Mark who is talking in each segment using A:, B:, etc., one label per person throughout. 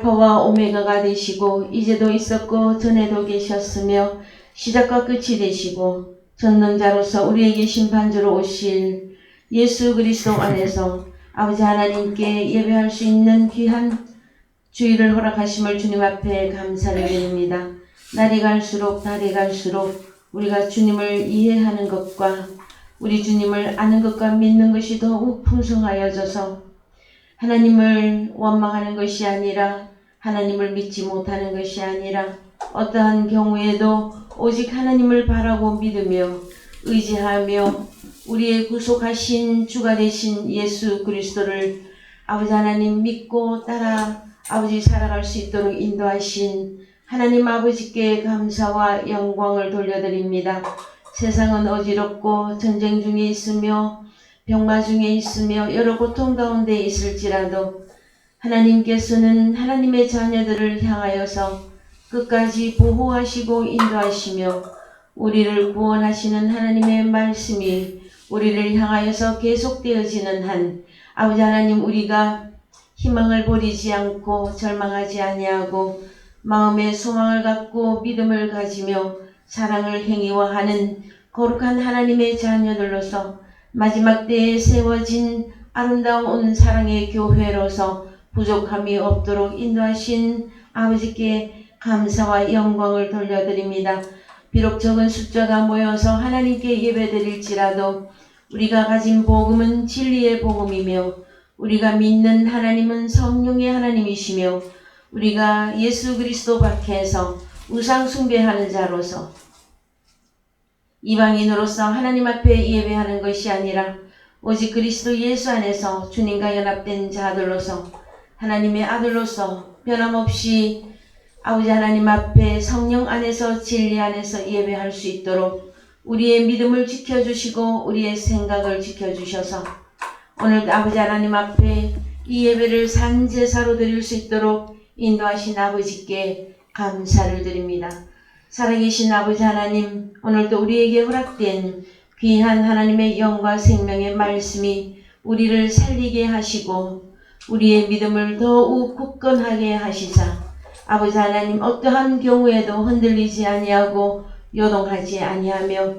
A: 알파와 오메가가 되시고 이제도 있었고 전에도 계셨으며 시작과 끝이 되시고 전능자로서 우리에게 심판주로 오실 예수 그리스도 안에서 아버지 하나님께 예배할 수 있는 귀한 주일을 허락하심을 주님 앞에 감사를 드립니다. 날이 갈수록 달이 갈수록 우리가 주님을 이해하는 것과 우리 주님을 아는 것과 믿는 것이 더욱 풍성하여져서 하나님을 원망하는 것이 아니라 하나님을 믿지 못하는 것이 아니라 어떠한 경우에도 오직 하나님을 바라고 믿으며 의지하며 우리의 구속하신 주가 되신 예수 그리스도를 아버지 하나님 믿고 따라 아버지 살아갈 수 있도록 인도하신 하나님 아버지께 감사와 영광을 돌려드립니다. 세상은 어지럽고 전쟁 중에 있으며 병마 중에 있으며 여러 고통 가운데 있을지라도 하나님께서는 하나님의 자녀들을 향하여서 끝까지 보호하시고 인도하시며 우리를 구원하시는 하나님의 말씀이 우리를 향하여서 계속되어지는 한 아버지 하나님 우리가 희망을 버리지 않고 절망하지 아니하고 마음의 소망을 갖고 믿음을 가지며 사랑을 행위화하는 거룩한 하나님의 자녀들로서 마지막 때에 세워진 아름다운 사랑의 교회로서 부족함이 없도록 인도하신 아버지께 감사와 영광을 돌려드립니다. 비록 적은 숫자가 모여서 하나님께 예배드릴지라도 우리가 가진 복음은 진리의 복음이며 우리가 믿는 하나님은 성령의 하나님이시며 우리가 예수 그리스도 밖에서 우상 숭배하는 자로서 이방인으로서 하나님 앞에 예배하는 것이 아니라 오직 그리스도 예수 안에서 주님과 연합된 자들로서 하나님의 아들로서 변함없이 아버지 하나님 앞에 성령 안에서 진리 안에서 예배할 수 있도록 우리의 믿음을 지켜주시고 우리의 생각을 지켜주셔서 오늘 아버지 하나님 앞에 이 예배를 산제사로 드릴 수 있도록 인도하신 아버지께 감사를 드립니다. 살아계신 아버지 하나님, 오늘도 우리에게 허락된 귀한 하나님의 영과 생명의 말씀이 우리를 살리게 하시고 우리의 믿음을 더욱 굳건하게 하시사 아버지 하나님 어떠한 경우에도 흔들리지 아니하고 요동하지 아니하며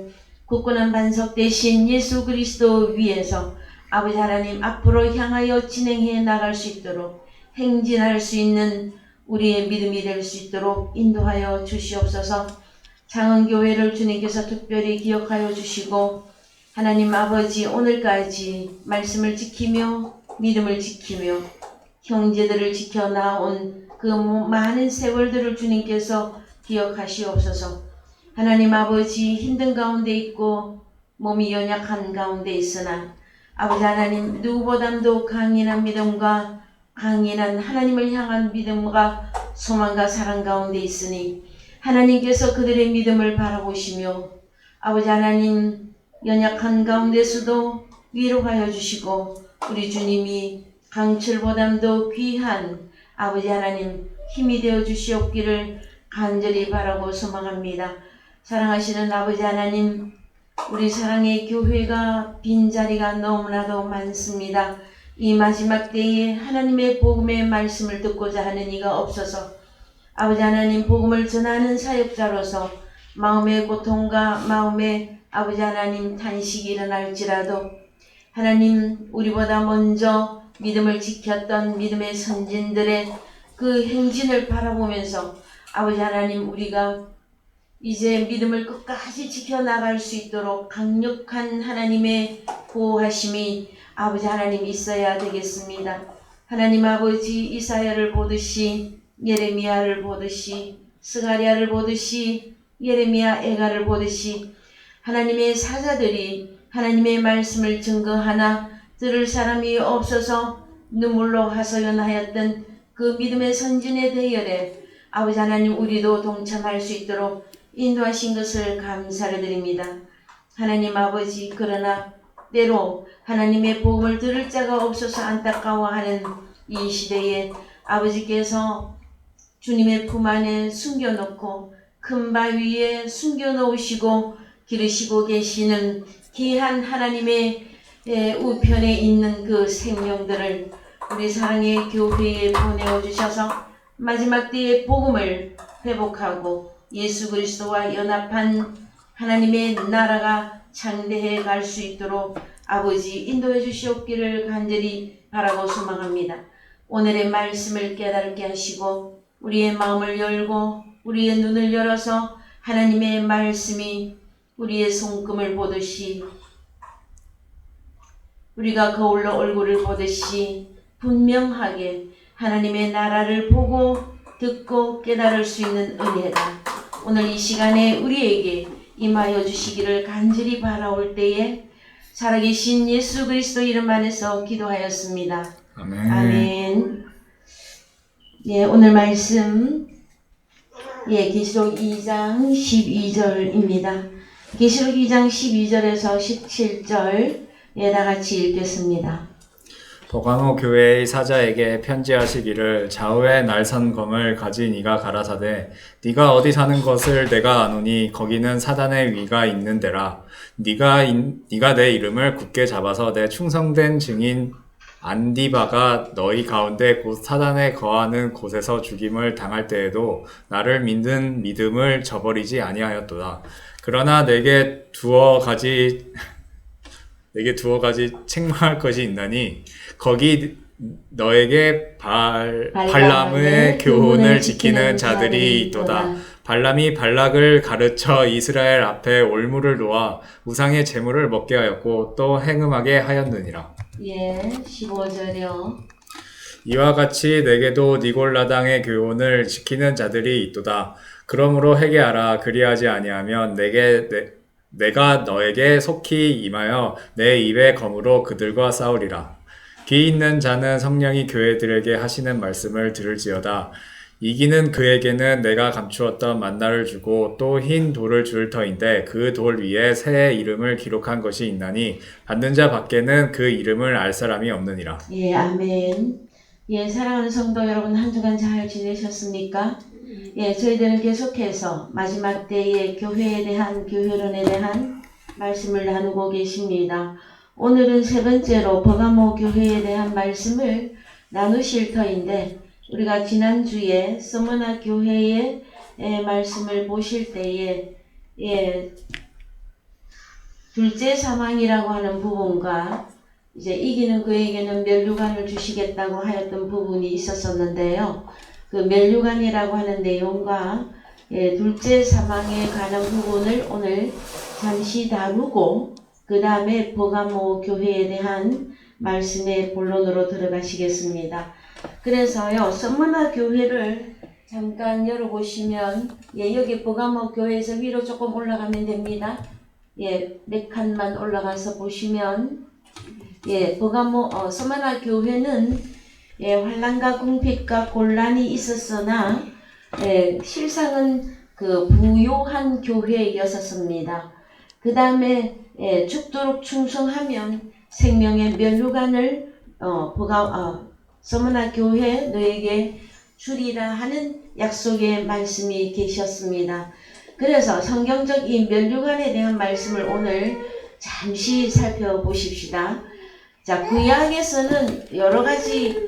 A: 굳건한 반석 대신 예수 그리스도 위에서 아버지 하나님 앞으로 향하여 진행해 나갈 수 있도록 행진할 수 있는 우리의 믿음이 될 수 있도록 인도하여 주시옵소서. 장흥교회를 주님께서 특별히 기억하여 주시고 하나님 아버지 오늘까지 말씀을 지키며 믿음을 지키며 형제들을 지켜나온 그 많은 세월들을 주님께서 기억하시옵소서. 하나님 아버지 힘든 가운데 있고 몸이 연약한 가운데 있으나 아버지 하나님 누구보다도 강인한 믿음과 강인한 하나님을 향한 믿음과 소망과 사랑 가운데 있으니 하나님께서 그들의 믿음을 바라보시며 아버지 하나님 연약한 가운데서도 위로하여 주시고 우리 주님이 강철보다도 귀한 아버지 하나님 힘이 되어 주시옵기를 간절히 바라고 소망합니다. 사랑하시는 아버지 하나님, 우리 사랑의 교회가 빈자리가 너무나도 많습니다. 이 마지막 때에 하나님의 복음의 말씀을 듣고자 하는 이가 없어서 아버지 하나님 복음을 전하는 사역자로서 마음의 고통과 마음의 아버지 하나님 탄식이 일어날지라도 하나님 우리보다 먼저 믿음을 지켰던 믿음의 선진들의 그 행진을 바라보면서 아버지 하나님 우리가 이제 믿음을 끝까지 지켜나갈 수 있도록 강력한 하나님의 보호하심이 아버지 하나님 있어야 되겠습니다. 하나님 아버지 이사야를 보듯이 예레미야를 보듯이 스가랴를 보듯이 예레미야 에가를 보듯이 하나님의 사자들이 하나님의 말씀을 증거하나 들을 사람이 없어서 눈물로 하소연하였던 그 믿음의 선진의 대열에 아버지 하나님 우리도 동참할 수 있도록 인도하신 것을 감사를 드립니다. 하나님 아버지 그러나 때로 하나님의 복음을 들을 자가 없어서 안타까워하는 이 시대에 아버지께서 주님의 품 안에 숨겨놓고 큰 바위에 숨겨놓으시고 기르시고 계시는 귀한 하나님의 우편에 있는 그 생명들을 우리 사랑의 교회에 보내어 주셔서 마지막 때의 복음을 회복하고 예수 그리스도와 연합한 하나님의 나라가 창대해 갈 수 있도록 아버지 인도해 주시옵기를 간절히 바라고 소망합니다. 오늘의 말씀을 깨닫게 하시고 우리의 마음을 열고 우리의 눈을 열어서 하나님의 말씀이 우리의 손금을 보듯이 우리가 거울로 얼굴을 보듯이 분명하게 하나님의 나라를 보고 듣고 깨달을 수 있는 은혜가 오늘 이 시간에 우리에게 임하여 주시기를 간절히 바라올 때에 살아계신 예수 그리스도 이름 안에서 기도하였습니다.
B: 아멘.
A: 아멘. 예, 오늘 말씀 계시록 2장 12절입니다. 계시록 2장 12절에서 17절 다 같이 읽겠습니다.
B: 버가모 교회의 사자에게 편지하시기를 좌우에 날선 검을 가진 이가 가라사대 네가 어디 사는 것을 내가 아노니 거기는 사단의 위가 있는 데라. 네가 내 이름을 굳게 잡아서 내 충성된 증인 안디바가 너희 가운데 곧 사단에 거하는 곳에서 죽임을 당할 때에도 나를 믿는 믿음을 저버리지 아니하였도다. 그러나 내게 두어 가지 책망할 것이 있나니 거기 너에게 발람의 교훈을 지키는 자들이 있도다. 발람이 발락을 가르쳐 이스라엘 앞에 올무를 놓아 우상의 제물을 먹게 하였고 또 행음하게 하였느니라.
A: 15절이요.
B: 이와 같이 내게도 니골라당의 교훈을 지키는 자들이 있도다. 그러므로 회개하라. 그리하지 아니하면 내가 너에게 속히 임하여 내 입의 검으로 그들과 싸우리라. 귀 있는 자는 성령이 교회들에게 하시는 말씀을 들을지어다. 이기는 그에게는 내가 감추었던 만나를 주고 또 흰 돌을 줄 터인데 그 돌 위에 새 이름을 기록한 것이 있나니 받는 자 밖에는 그 이름을 알 사람이 없느니라.
A: 아멘. 사랑하는 성도 여러분, 한 주간 잘 지내셨습니까? 저희들은 계속해서 마지막 때의 교회에 대한 교회론에 대한 말씀을 나누고 계십니다. 오늘은 세 번째로 버가모 교회에 대한 말씀을 나누실 터인데 우리가 지난주에 서머나 교회의 말씀을 보실 때에 둘째 사망이라고 하는 부분과 이제 이기는 그에게는 면류관을 주시겠다고 하였던 부분이 있었었는데요. 그 면류관이라고 하는 내용과 둘째 사망에 관한 부분을 오늘 잠시 다루고 그 다음에 버가모 교회에 대한 말씀의 본론으로 들어가시겠습니다. 그래서요, 서머나 교회를 잠깐 열어보시면 여기 버가모 교회에서 위로 조금 올라가면 됩니다. 몇 칸만 올라가서 보시면 서머나 교회는 환난과 궁핍과 곤란이 있었으나 실상은 그 부요한 교회였었습니다. 그 다음에 죽도록 충성하면 생명의 면류관을 서머나 교회 너에게 주리라 하는 약속의 말씀이 계셨습니다. 그래서 성경적 이 면류관에 대한 말씀을 오늘 잠시 살펴보십시다. 자, 구약에서는 여러 가지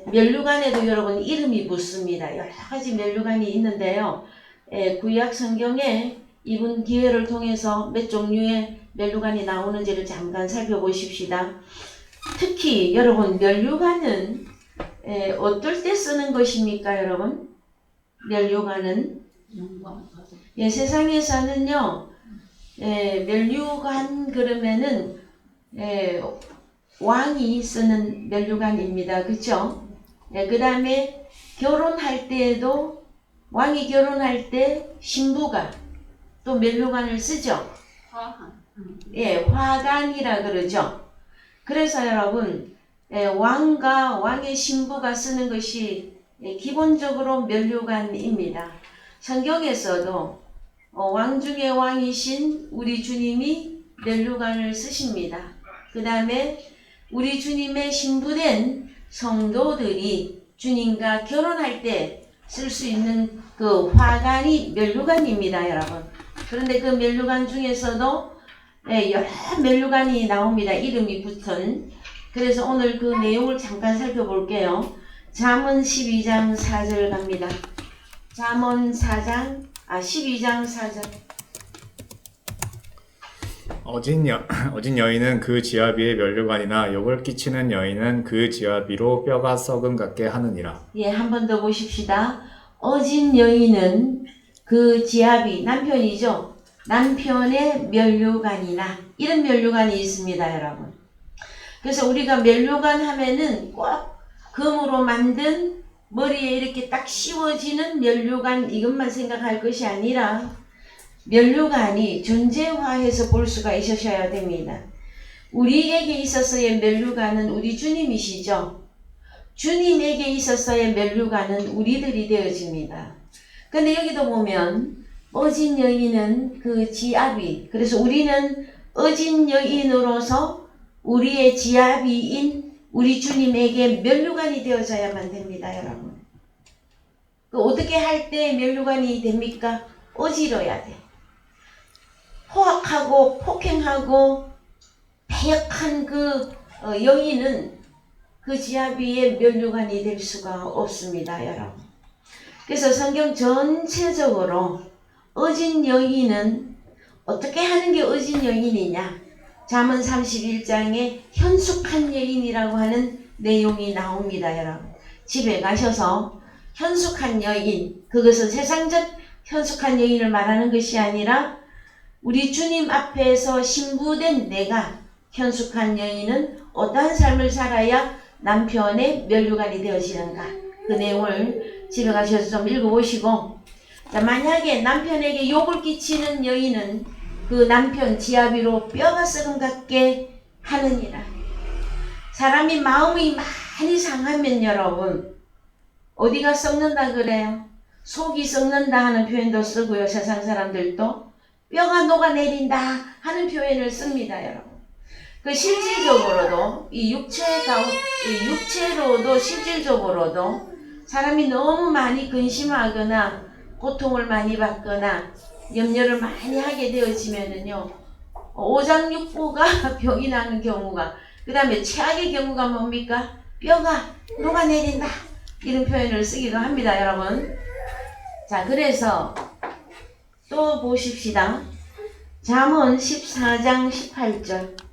A: 면류관에도 여러분 이름이 붙습니다. 여러 가지 면류관이 있는데요. 구약 성경에 이번 기회를 통해서 몇 종류의 면류관이 나오는지를 잠깐 살펴보십시다. 특히 여러분 면류관은 어떨 때 쓰는 것입니까, 여러분? 면류관은 세상에서는요 면류관 그러면은 왕이 쓰는 면류관입니다. 그쵸? 그 다음에 결혼할 때에도 왕이 결혼할 때 신부가 또 면류관을 쓰죠. 화관이라 그러죠. 그래서 여러분 왕과 왕의 신부가 쓰는 것이 기본적으로 면류관입니다. 성경에서도 왕 중의 왕이신 우리 주님이 면류관을 쓰십니다. 그 다음에 우리 주님의 신부된 성도들이 주님과 결혼할 때 쓸 수 있는 그 화관이 면류관입니다, 여러분. 그런데 그 면류관 중에서도 여러 면류관이 나옵니다. 이름이 붙은. 그래서 오늘 그 내용을 잠깐 살펴볼게요. 잠언 12장 4절 갑니다. 잠언 12장 4절.
B: 어진 여인은 그 지아비의 면류관이나 욕을 끼치는 여인은 그 지아비로 뼈가 썩음 같게 하느니라.
A: 예, 한 번 더 보십시다. 어진 여인은 그 지아비, 남편이죠. 남편의 면류관이나, 이런 면류관이 있습니다, 여러분. 그래서 우리가 면류관 하면은 꼭 금으로 만든 머리에 이렇게 딱 씌워지는 면류관, 이것만 생각할 것이 아니라 면류관이 존재화해서 볼 수가 있으셔야 됩니다. 우리에게 있어서의 면류관은 우리 주님이시죠. 주님에게 있어서의 면류관은 우리들이 되어집니다. 근데 여기도 보면 어진 여인은 그 지아비, 그래서 우리는 어진 여인으로서 우리의 지아비인 우리 주님에게 면류관이 되어져야만 됩니다, 여러분. 어떻게 할 때 면류관이 됩니까? 어지러야 돼. 포악하고 폭행하고 패역한 그 여인은 그 지아비의 면류관이 될 수가 없습니다, 여러분. 그래서 성경 전체적으로 어진 여인은 어떻게 하는 게 어진 여인이냐? 잠언 31장에 현숙한 여인이라고 하는 내용이 나옵니다, 여러분. 집에 가셔서 현숙한 여인, 그것은 세상적 현숙한 여인을 말하는 것이 아니라 우리 주님 앞에서 신부된 내가 현숙한 여인은 어떠한 삶을 살아야 남편의 면류관이 되어지는가, 그 내용을 집에 가셔서 좀 읽어보시고, 자, 만약에 남편에게 욕을 끼치는 여인은 그 남편 지아비로 뼈가 썩음 같게 하느니라. 사람이 마음이 많이 상하면 여러분 어디가 썩는다 그래요? 속이 썩는다 하는 표현도 쓰고요. 세상 사람들도 뼈가 녹아내린다 하는 표현을 씁니다, 여러분. 그 실질적으로도 이 육체로도 실질적으로도 사람이 너무 많이 근심하거나 고통을 많이 받거나 염려를 많이 하게 되어지면은요, 오장육부가 병이 나는 경우가, 그 다음에 최악의 경우가 뭡니까? 뼈가 녹아내린다, 이런 표현을 쓰기도 합니다, 여러분. 자, 그래서 또 보십시다. 잠언 14장 18절.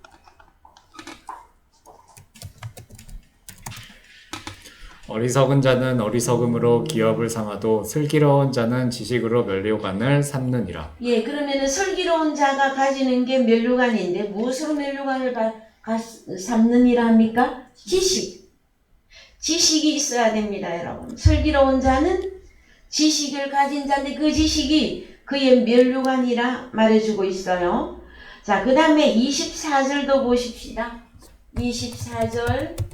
B: 어리석은 자는 어리석음으로 기업을 삼아도 슬기로운 자는 지식으로 면류관을 삼느니라.
A: 예, 그러면은 슬기로운 자가 가지는 게 면류관인데 무엇으로 면류관을 삼느니라 합니까? 지식이 있어야 됩니다, 여러분. 슬기로운 자는 지식을 가진 자인데 그 지식이 그의 면류관이라 말해주고 있어요. 자, 그 다음에 24절도 보십시다. 24절.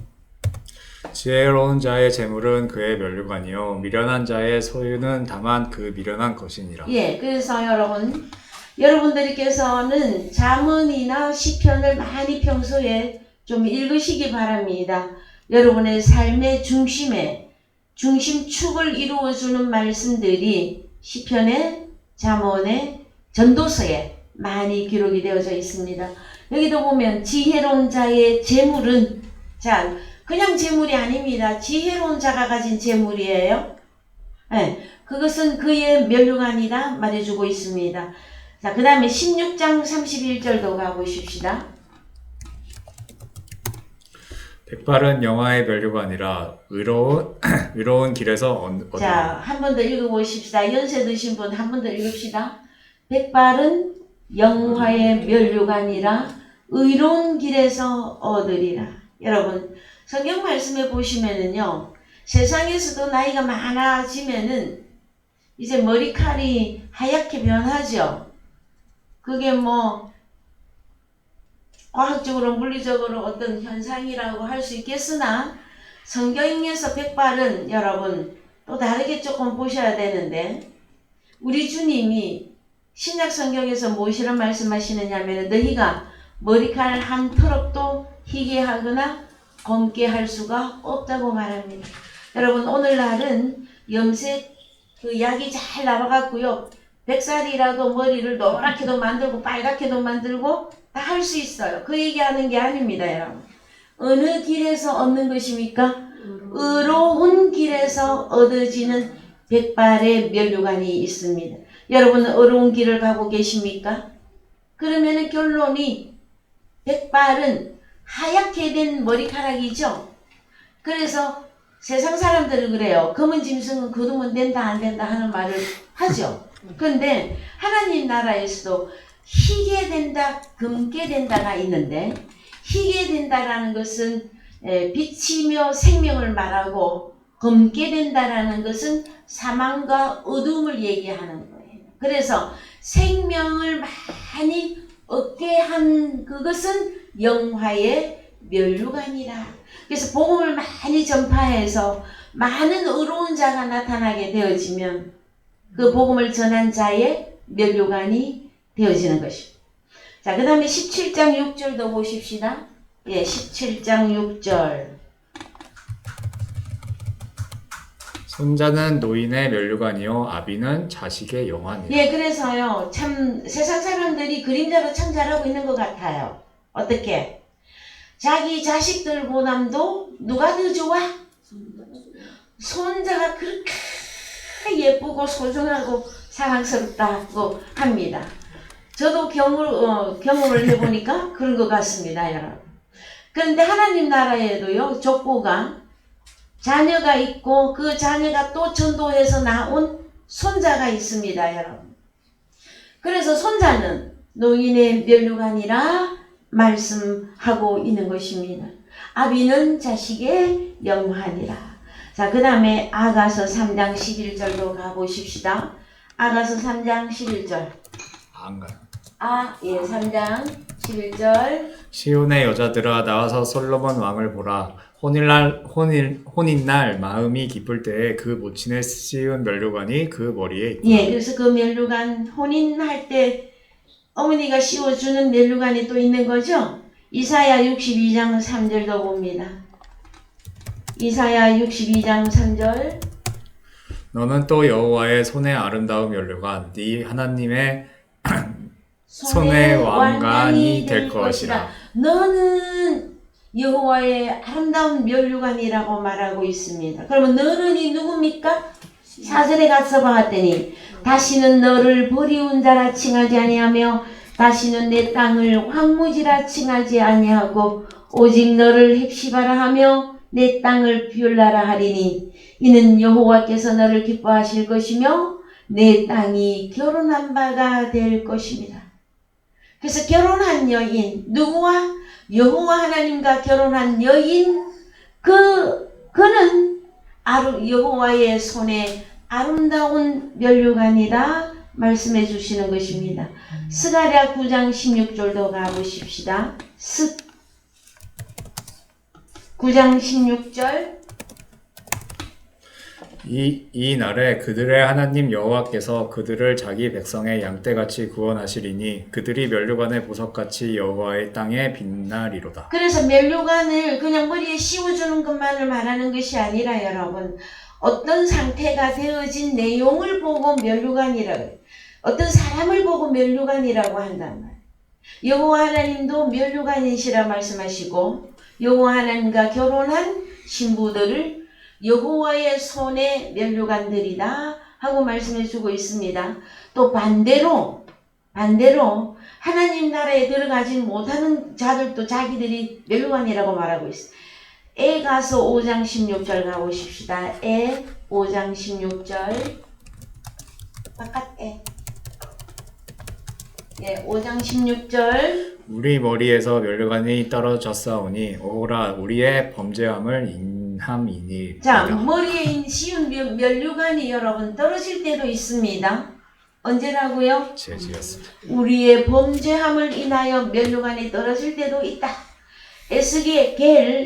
B: 지혜로운 자의 재물은 그의 면류관이요 미련한 자의 소유는 다만 그 미련한 것이니라.
A: 예, 그래서 여러분들께서는 잠언이나 시편을 많이 평소에 좀 읽으시기 바랍니다. 여러분의 삶의 중심축을 이루어주는 말씀들이 시편에, 잠언에, 전도서에 많이 기록이 되어져 있습니다. 여기도 보면 지혜로운 자의 재물은, 자, 그냥 재물이 아닙니다. 지혜로운 자가 가진 재물이에요. 네, 그것은 그의 면류관이라 말해주고 있습니다. 자, 그 다음에 16장 31절도 가보십시다.
B: 백발은 영화의 면류관이라 의로운 길에서 얻으리라.
A: 자, 한 번 더 읽어보십시다. 연세 드신 분 한 번 더 읽읍시다. 백발은 영화의 면류관이라 의로운 길에서 얻으리라. 여러분, 성경 말씀에 보시면은요, 세상에서도 나이가 많아지면은 이제 머리칼이 하얗게 변하죠. 그게 뭐 과학적으로 물리적으로 어떤 현상이라고 할 수 있겠으나 성경에서 백발은 여러분 또 다르게 조금 보셔야 되는데, 우리 주님이 신약 성경에서 무엇이라 말씀하시느냐면 너희가 머리칼 한 터럭도 희게 하거나 검게 할 수가 없다고 말합니다. 여러분, 오늘날은 염색 그 약이 잘 나와갖고요, 100살이라도 머리를 노랗게도 만들고 빨갛게도 만들고 다 할 수 있어요. 그 얘기하는 게 아닙니다, 여러분. 어느 길에서 얻는 것입니까? 의로운 길에서 얻어지는 백발의 면류관이 있습니다. 여러분 의로운 길을 가고 계십니까? 그러면 결론이 백발은 하얗게 된 머리카락이죠. 그래서 세상 사람들은 그래요. 검은 짐승은 거두면 된다 안 된다 하는 말을 하죠. 그런데 하나님 나라에서도 희게 된다, 검게 된다가 있는데 희게 된다라는 것은 빛이며 생명을 말하고 검게 된다라는 것은 사망과 어둠을 얘기하는 거예요. 그래서 생명을 많이 얻게 한 그것은 영화의 면류관이라. 그래서 복음을 많이 전파해서 많은 의로운 자가 나타나게 되어지면 그 복음을 전한 자의 면류관이 되어지는 것입니다. 자, 그 다음에 17장 6절도 보십시다. 예, 17장 6절.
B: 손자는 노인의 면류관이요 아비는 자식의 영환이라.
A: 예, 그래서요, 참 세상 사람들이 그림자로 참 잘하고 있는 것 같아요. 어떻게? 자기 자식들보다도 누가 더 좋아? 손자가 그렇게 예쁘고 소중하고 사랑스럽다고 합니다. 저도 경험을 해보니까 그런 것 같습니다, 여러분. 그런데 하나님 나라에도요, 족보가 자녀가 있고 그 자녀가 또 전도해서 나온 손자가 있습니다, 여러분. 그래서 손자는 노인의 면류관이라 말씀하고 있는 것입니다. 아비는 자식의 영환이라. 자, 그 다음에 아가서 3장 11절로 가보십시다. 아가서 3장 11절.
B: 안 가요.
A: 예, 3장 11절.
B: 시온의 여자들아 나와서 솔로몬 왕을 보라. 혼인날 마음이 기쁠 때에 그 모친의 씌운 면류관이 그 머리에 있다.
A: 예, 그래서 그 면류관 혼인할 때 어머니가 씌워주는 면류관이 또 있는 거죠. 이사야 62장 3절도 봅니다. 이사야 62장 3절.
B: 너는 또 여호와의 손의 아름다운 면류관 네 하나님의 손의 왕관이 될 것이라.
A: 너는 여호와의 아름다운 면류관이라고 말하고 있습니다. 그러면 너는 이 누굽니까? 4절에 가서 봤더니 다시는 너를 버리운 자라 칭하지 아니하며 다시는 내 땅을 황무지라 칭하지 아니하고 오직 너를 헵시바라 하며 내 땅을 뷰라라 하리니 이는 여호와께서 너를 기뻐하실 것이며 내 땅이 결혼한 바가 될 것입니다. 그래서 결혼한 여인, 누구와? 여호와 하나님과 결혼한 여인, 그는 여호와의 손에 아름다운 면류관이라 말씀해 주시는 것입니다. 스가랴 9장 16절도 가보십시다. 9장 16절.
B: 이 날에 그들의 하나님 여호와께서 그들을 자기 백성의 양떼같이 구원하시리니 그들이 면류관의 보석같이 여호와의 땅에 빛나리로다.
A: 그래서 면류관을 그냥 머리에 씌워주는 것만을 말하는 것이 아니라 여러분, 어떤 상태가 되어진 내용을 보고 면류관이라고, 어떤 사람을 보고 면류관이라고 한단 말이에요. 여호와 하나님도 면류관이시라 말씀하시고 여호와 하나님과 결혼한 신부들을 여호와의 손의 면류관들이다 하고 말씀해 주고 있습니다. 또 반대로 하나님 나라에 들어가지 못하는 자들도 자기들이 면류관이라고 말하고 있어요. 에가서 5장 16절 가보십시다. 5장 16절. 바깥에. 예, 5장 16절.
B: 우리 머리에서 면류관이 떨어졌사오니 오라 우리의 범죄함을 인함이니.
A: 자, 머리에 씌운 면류관이 여러분 떨어질 때도 있습니다. 언제라고요?
B: 죄지었습니다.
A: 우리의 범죄함을 인하여 면류관이 떨어질 때도 있다. 에스겔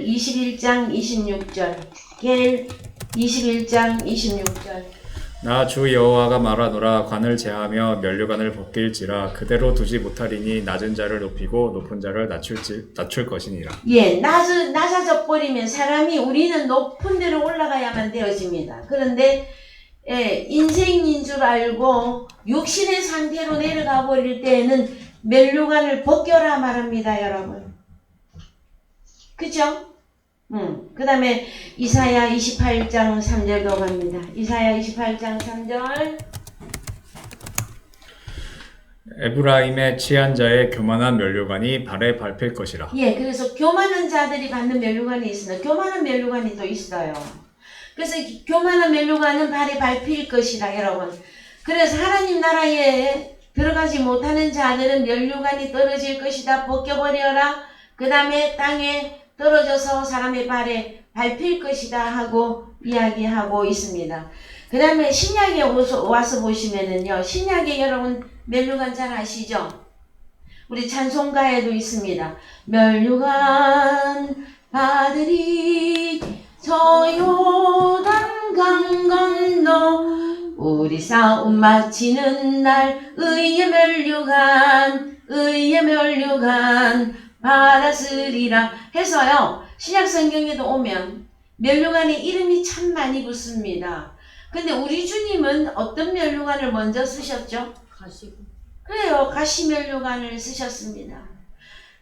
A: 21장 26절. 겔 21장 26절.
B: 나 주 여호와가 말하노라 관을 제하며 면류관을 벗길지라 그대로 두지 못하리니 낮은 자를 높이고 높은 자를 낮출 것이니라.
A: 예, 낮아져 버리면 사람이 우리는 높은 데로 올라가야만 되어집니다. 그런데 인생인 줄 알고 육신의 상태로 내려가 버릴 때에는 면류관을 벗겨라 말합니다, 여러분. 그죠? 그 다음에 이사야 28장 3절도 갑니다. 이사야 28장 3절.
B: 에브라임의 취한 자의 교만한 면류관이 발에 밟힐 것이라.
A: 예, 그래서 교만한 자들이 받는 면류관이 있습니다. 교만한 면류관이 또 있어요. 그래서 교만한 면류관은 발에 밟힐 것이라, 여러분. 그래서 하나님 나라에 들어가지 못하는 자들은 면류관이 떨어질 것이다. 벗겨버려라. 그 다음에 땅에 떨어져서 사람의 발에 밟힐 것이다 하고 이야기하고 있습니다. 그 다음에 신약에 와서 보시면은요, 신약에 여러분 면류관 잘 아시죠? 우리 찬송가에도 있습니다. 면류관 받으리 저 요단 강 건너 우리 싸움 마치는 날 의의 면류관 받았으리라 해서요. 신약 성경에도 오면 면류관에 이름이 참 많이 붙습니다. 근데 우리 주님은 어떤 면류관을 먼저 쓰셨죠? 그래요. 가시 면류관을 쓰셨습니다.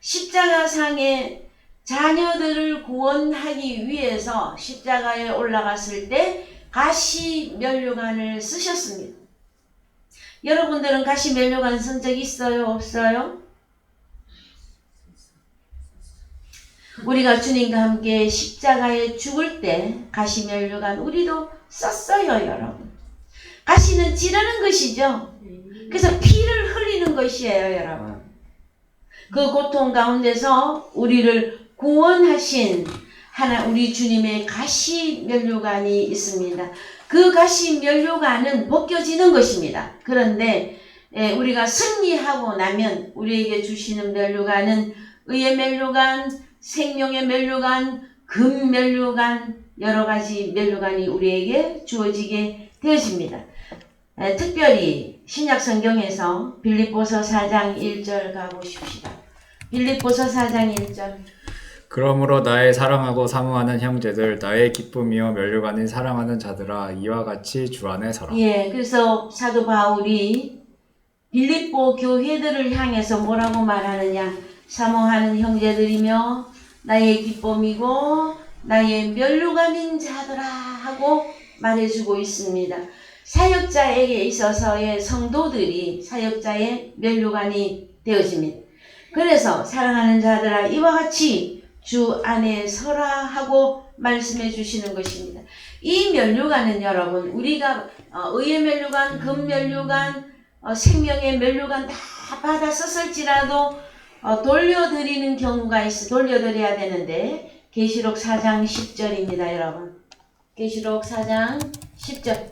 A: 십자가상에 자녀들을 구원하기 위해서 십자가에 올라갔을 때 가시 면류관을 쓰셨습니다. 여러분들은 가시 면류관 쓴 적 있어요? 없어요? 우리가 주님과 함께 십자가에 죽을 때 가시 면류관 우리도 썼어요, 여러분. 가시는 찌르는 것이죠. 그래서 피를 흘리는 것이에요, 여러분. 그 고통 가운데서 우리를 구원하신 우리 주님의 가시 면류관이 있습니다. 그 가시 면류관은 벗겨지는 것입니다. 그런데 우리가 승리하고 나면 우리에게 주시는 면류관은 의의 면류관, 생명의 면류관, 금 면류관, 여러 가지 면류관이 우리에게 주어지게 되어집니다. 특별히 신약 성경에서 빌립보서 4장 1절 가보십시다. 빌립보서 4장 1절.
B: 그러므로 나의 사랑하고 사모하는 형제들, 나의 기쁨이요 면류관인 사랑하는 자들아, 이와 같이 주 안에 서라.
A: 예, 그래서 사도 바울이 빌립보 교회들을 향해서 뭐라고 말하느냐? 사모하는 형제들이며 나의 기쁨이고 나의 면류관인 자들아 하고 말해주고 있습니다. 사역자에게 있어서의 성도들이 사역자의 면류관이 되어집니다. 그래서 사랑하는 자들아 이와 같이 주 안에 서라 하고 말씀해 주시는 것입니다. 이 면류관은 여러분 우리가 의의 면류관, 금 면류관, 생명의 면류관 다 받아 썼을지라도 돌려드리는 경우가 있어. 돌려드려야 되는데 계시록 4장 10절입니다, 여러분. 계시록 4장 10절.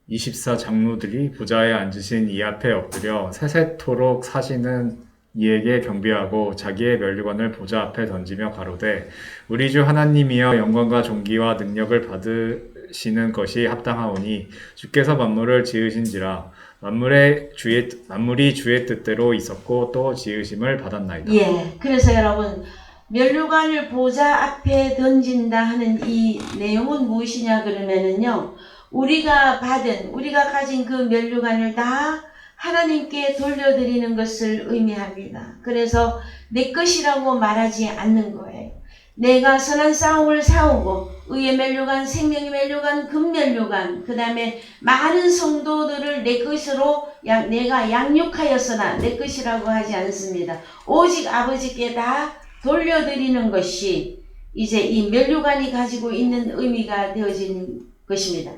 B: 24 장로들이 보좌에 앉으신 이 앞에 엎드려 세세토록 사시는 이에게 경배하고 자기의 면류관을 보좌 앞에 던지며 가로되 우리 주 하나님이여 영광과 존귀와 능력을 받으시는 것이 합당하오니 주께서 만물을 지으신지라 만물이 주의 뜻대로 있었고 또 지으심을 받았나이다.
A: 예, 그래서 여러분 면류관을 보좌 앞에 던진다 하는 이 내용은 무엇이냐 그러면은요, 우리가 가진 그 면류관을 다 하나님께 돌려드리는 것을 의미합니다. 그래서 내 것이라고 말하지 않는 거예요. 내가 선한 싸움을 싸우고 의의 면류관, 생명의 면류관, 금 면류관, 그 다음에 많은 성도들을 내 것으로 내가 양육하였으나 내 것이라고 하지 않습니다. 오직 아버지께 다 돌려드리는 것이 이제 이 면류관이 가지고 있는 의미가 되어진 것입니다.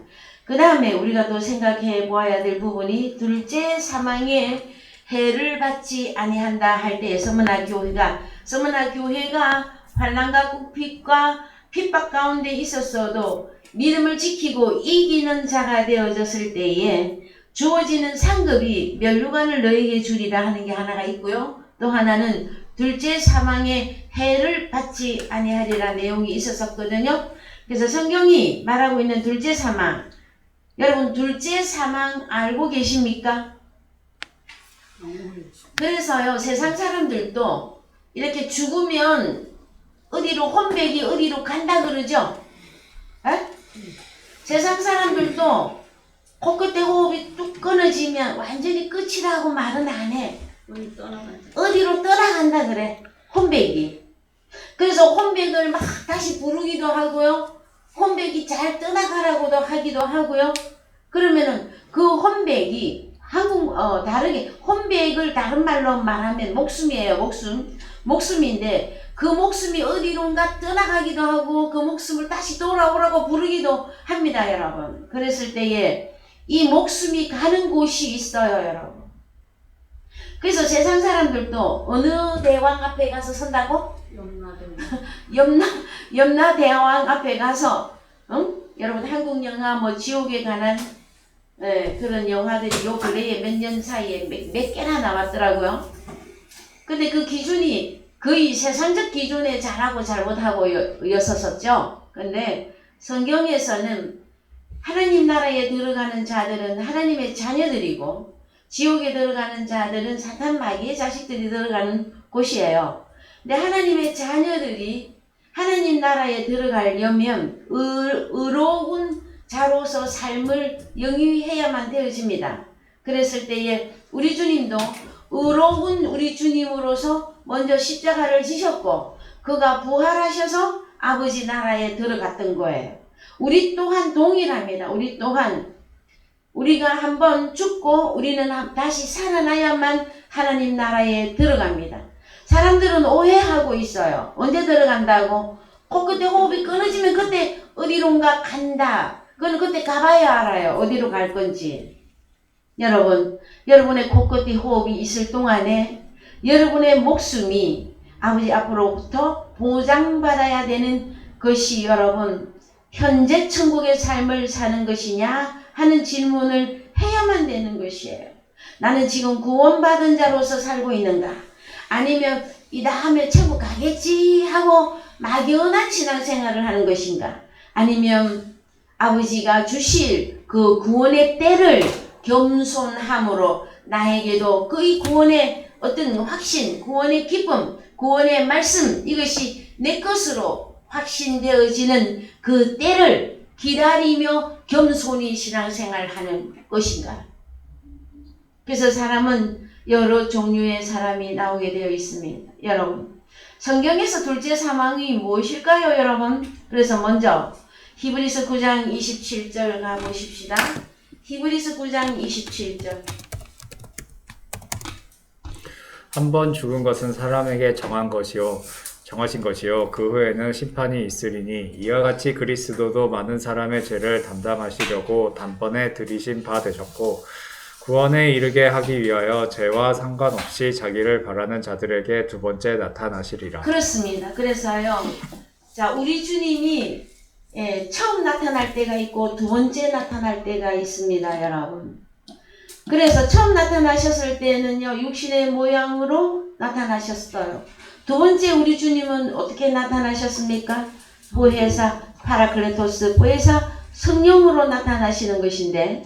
A: 그 다음에 우리가 또 생각해 보아야 될 부분이 둘째 사망의 해를 받지 아니한다 할 때 서머나 교회가 환난과 궁핍과 핍박 가운데 있었어도 믿음을 지키고 이기는 자가 되어졌을 때에 주어지는 상급이 면류관을 너에게 주리라 하는 게 하나가 있고요. 또 하나는 둘째 사망의 해를 받지 아니하리라 내용이 있었거든요. 그래서 성경이 말하고 있는 둘째 사망, 여러분 둘째 사망 알고 계십니까? 그래서요 세상 사람들도 이렇게 죽으면 혼백이 어디로 간다 그러죠? 에? 세상 사람들도 코끝에 호흡이 뚝 끊어지면 완전히 끝이라고 말은 안 해. 어디로 떠나간다 그래. 혼백이. 그래서 혼백을 막 다시 부르기도 하고요. 혼백이 잘 떠나가라고도 하기도 하고요. 그러면은 그 혼백이 다르게 혼백을 다른 말로 말하면 목숨이에요. 목숨인데 그 목숨이 어디론가 떠나가기도 하고 그 목숨을 다시 돌아오라고 부르기도 합니다, 여러분. 그랬을 때에 이 목숨이 가는 곳이 있어요, 여러분. 그래서 세상 사람들도 어느 대왕 앞에 가서 선다고? 염라 대왕 앞에 가서, 여러분 한국 영화 뭐 지옥에 관한 그런 영화들이 요 근래에 몇 년 사이에 몇 개나 나왔더라고요. 근데 그 기준이 거의 세상적 기준에 잘하고 잘못하고 였었죠. 근데 성경에서는 하나님 나라에 들어가는 자들은 하나님의 자녀들이고 지옥에 들어가는 자들은 사탄 마귀의 자식들이 들어가는 곳이에요. 근데 하나님의 자녀들이 하나님 나라에 들어가려면 의로운 자로서 삶을 영위해야만 되어집니다. 그랬을 때에 우리 주님도 의로운 우리 주님으로서 먼저 십자가를 지셨고 그가 부활하셔서 아버지 나라에 들어갔던 거예요. 우리 또한 동일합니다. 우리 또한 우리가 한번 죽고 우리는 다시 살아나야만 하나님 나라에 들어갑니다. 사람들은 오해하고 있어요. 언제 들어간다고? 그때 호흡이 끊어지면 그때 어디론가 간다. 그건 그때 가봐야 알아요. 어디로 갈 건지. 여러분의 코끝에 호흡이 있을 동안에 여러분의 목숨이 아버지 앞으로부터 보장받아야 되는 것이 여러분 현재 천국의 삶을 사는 것이냐 하는 질문을 해야만 되는 것이에요. 나는 지금 구원받은 자로서 살고 있는가? 아니면 이 다음에 천국 가겠지 하고 막연한 신앙생활을 하는 것인가? 아니면 아버지가 주실 그 구원의 때를 겸손함으로 나에게도 그 이 구원의 어떤 확신, 구원의 기쁨, 구원의 말씀 이것이 내 것으로 확신되어지는 그 때를 기다리며 겸손히 신앙생활하는 것인가? 그래서 사람은 여러 종류의 사람이 나오게 되어 있습니다. 여러분, 성경에서 둘째 사망이 무엇일까요, 여러분? 그래서 먼저 히브리서 9장 27절 가보십시다. 히브리서 9장 27절.
B: 한 번 죽은 것은 사람에게 정하신 것이요 그 후에는 심판이 있으리니 이와 같이 그리스도도 많은 사람의 죄를 담당하시려고 단번에 들이신 바 되셨고 구원에 이르게 하기 위하여 죄와 상관없이 자기를 바라는 자들에게 두 번째 나타나시리라.
A: 그렇습니다. 그래서요, 자, 우리 주님이 처음 나타날 때가 있고 두 번째 나타날 때가 있습니다, 여러분. 그래서 처음 나타나셨을 때는요, 육신의 모양으로 나타나셨어요. 두 번째 우리 주님은 어떻게 나타나셨습니까? 보혜사 파라클레토스, 보혜사 성령으로 나타나시는 것인데,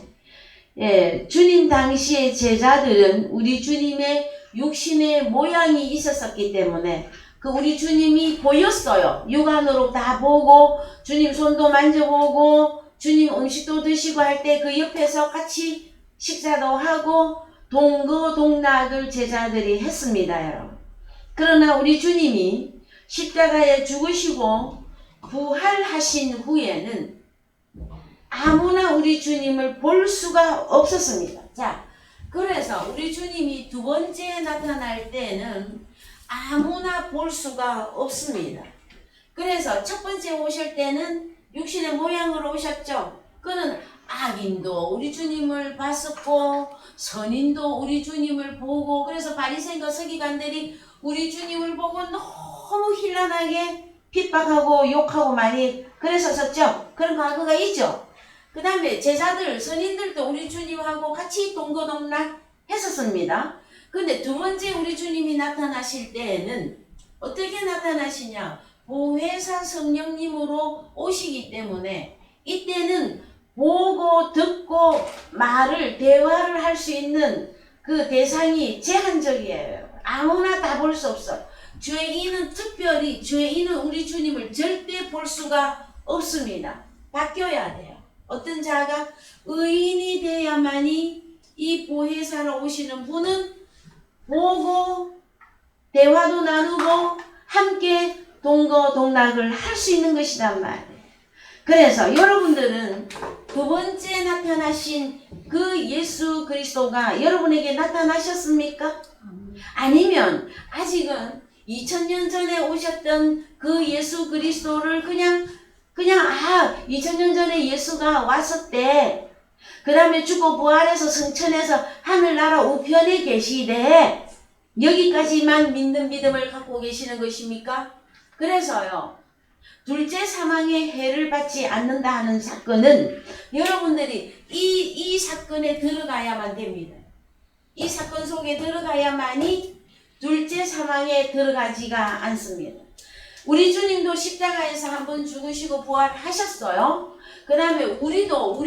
A: 주님 당시의 제자들은 우리 주님의 육신의 모양이 있었기 때문에 그 우리 주님이 보였어요. 육안으로 다 보고 주님 손도 만져보고 주님 음식도 드시고 할 때 그 옆에서 같이 식사도 하고 동거동락을 제자들이 했습니다, 여러분. 그러나 우리 주님이 십자가에 죽으시고 부활하신 후에는 아무나 우리 주님을 볼 수가 없었습니다. 자, 그래서 우리 주님이 두 번째 나타날 때는 아무나 볼 수가 없습니다. 그래서 첫 번째 오실 때는 육신의 모양으로 오셨죠. 그는 악인도 우리 주님을 봤었고 선인도 우리 주님을 보고 그래서 바리새인과 서기관들이 우리 주님을 보고 너무 힐난하게 핍박하고 욕하고 많이 그랬었죠. 그런 과거가 있죠. 그 다음에 제자들, 선인들도 우리 주님하고 같이 동거동락 했었습니다. 근데 두 번째 우리 주님이 나타나실 때에는 어떻게 나타나시냐? 보혜사 성령님으로 오시기 때문에 이때는 보고 듣고 대화를 할 수 있는 그 대상이 제한적이에요. 아무나 다 볼 수 없어. 죄인은 특별히 죄인은 우리 주님을 절대 볼 수가 없습니다. 바뀌어야 돼요. 어떤 자가 의인이 되어야만이 이 보혜사로 오시는 분은 보고 대화도 나누고 함께 동거동락을 할 수 있는 것이란 말이에요. 그래서 여러분들은 두 번째 나타나신 그 예수 그리스도가 여러분에게 나타나셨습니까? 아니면 아직은 2000년 전에 오셨던 그 예수 그리스도를 그냥 2000년 전에 예수가 왔었대. 그 다음에 죽고 부활해서 승천해서 하늘나라 우편에 계시대. 여기까지만 믿는 믿음을 갖고 계시는 것입니까? 그래서요, 둘째 사망의 해를 받지 않는다 하는 사건은 여러분들이 이 사건에 들어가야만 됩니다. 이 사건 속에 들어가야만이 둘째 사망에 들어가지가 않습니다. 우리 주님도 십자가에서 한번 죽으시고 부활하셨어요. 그 다음에 우리도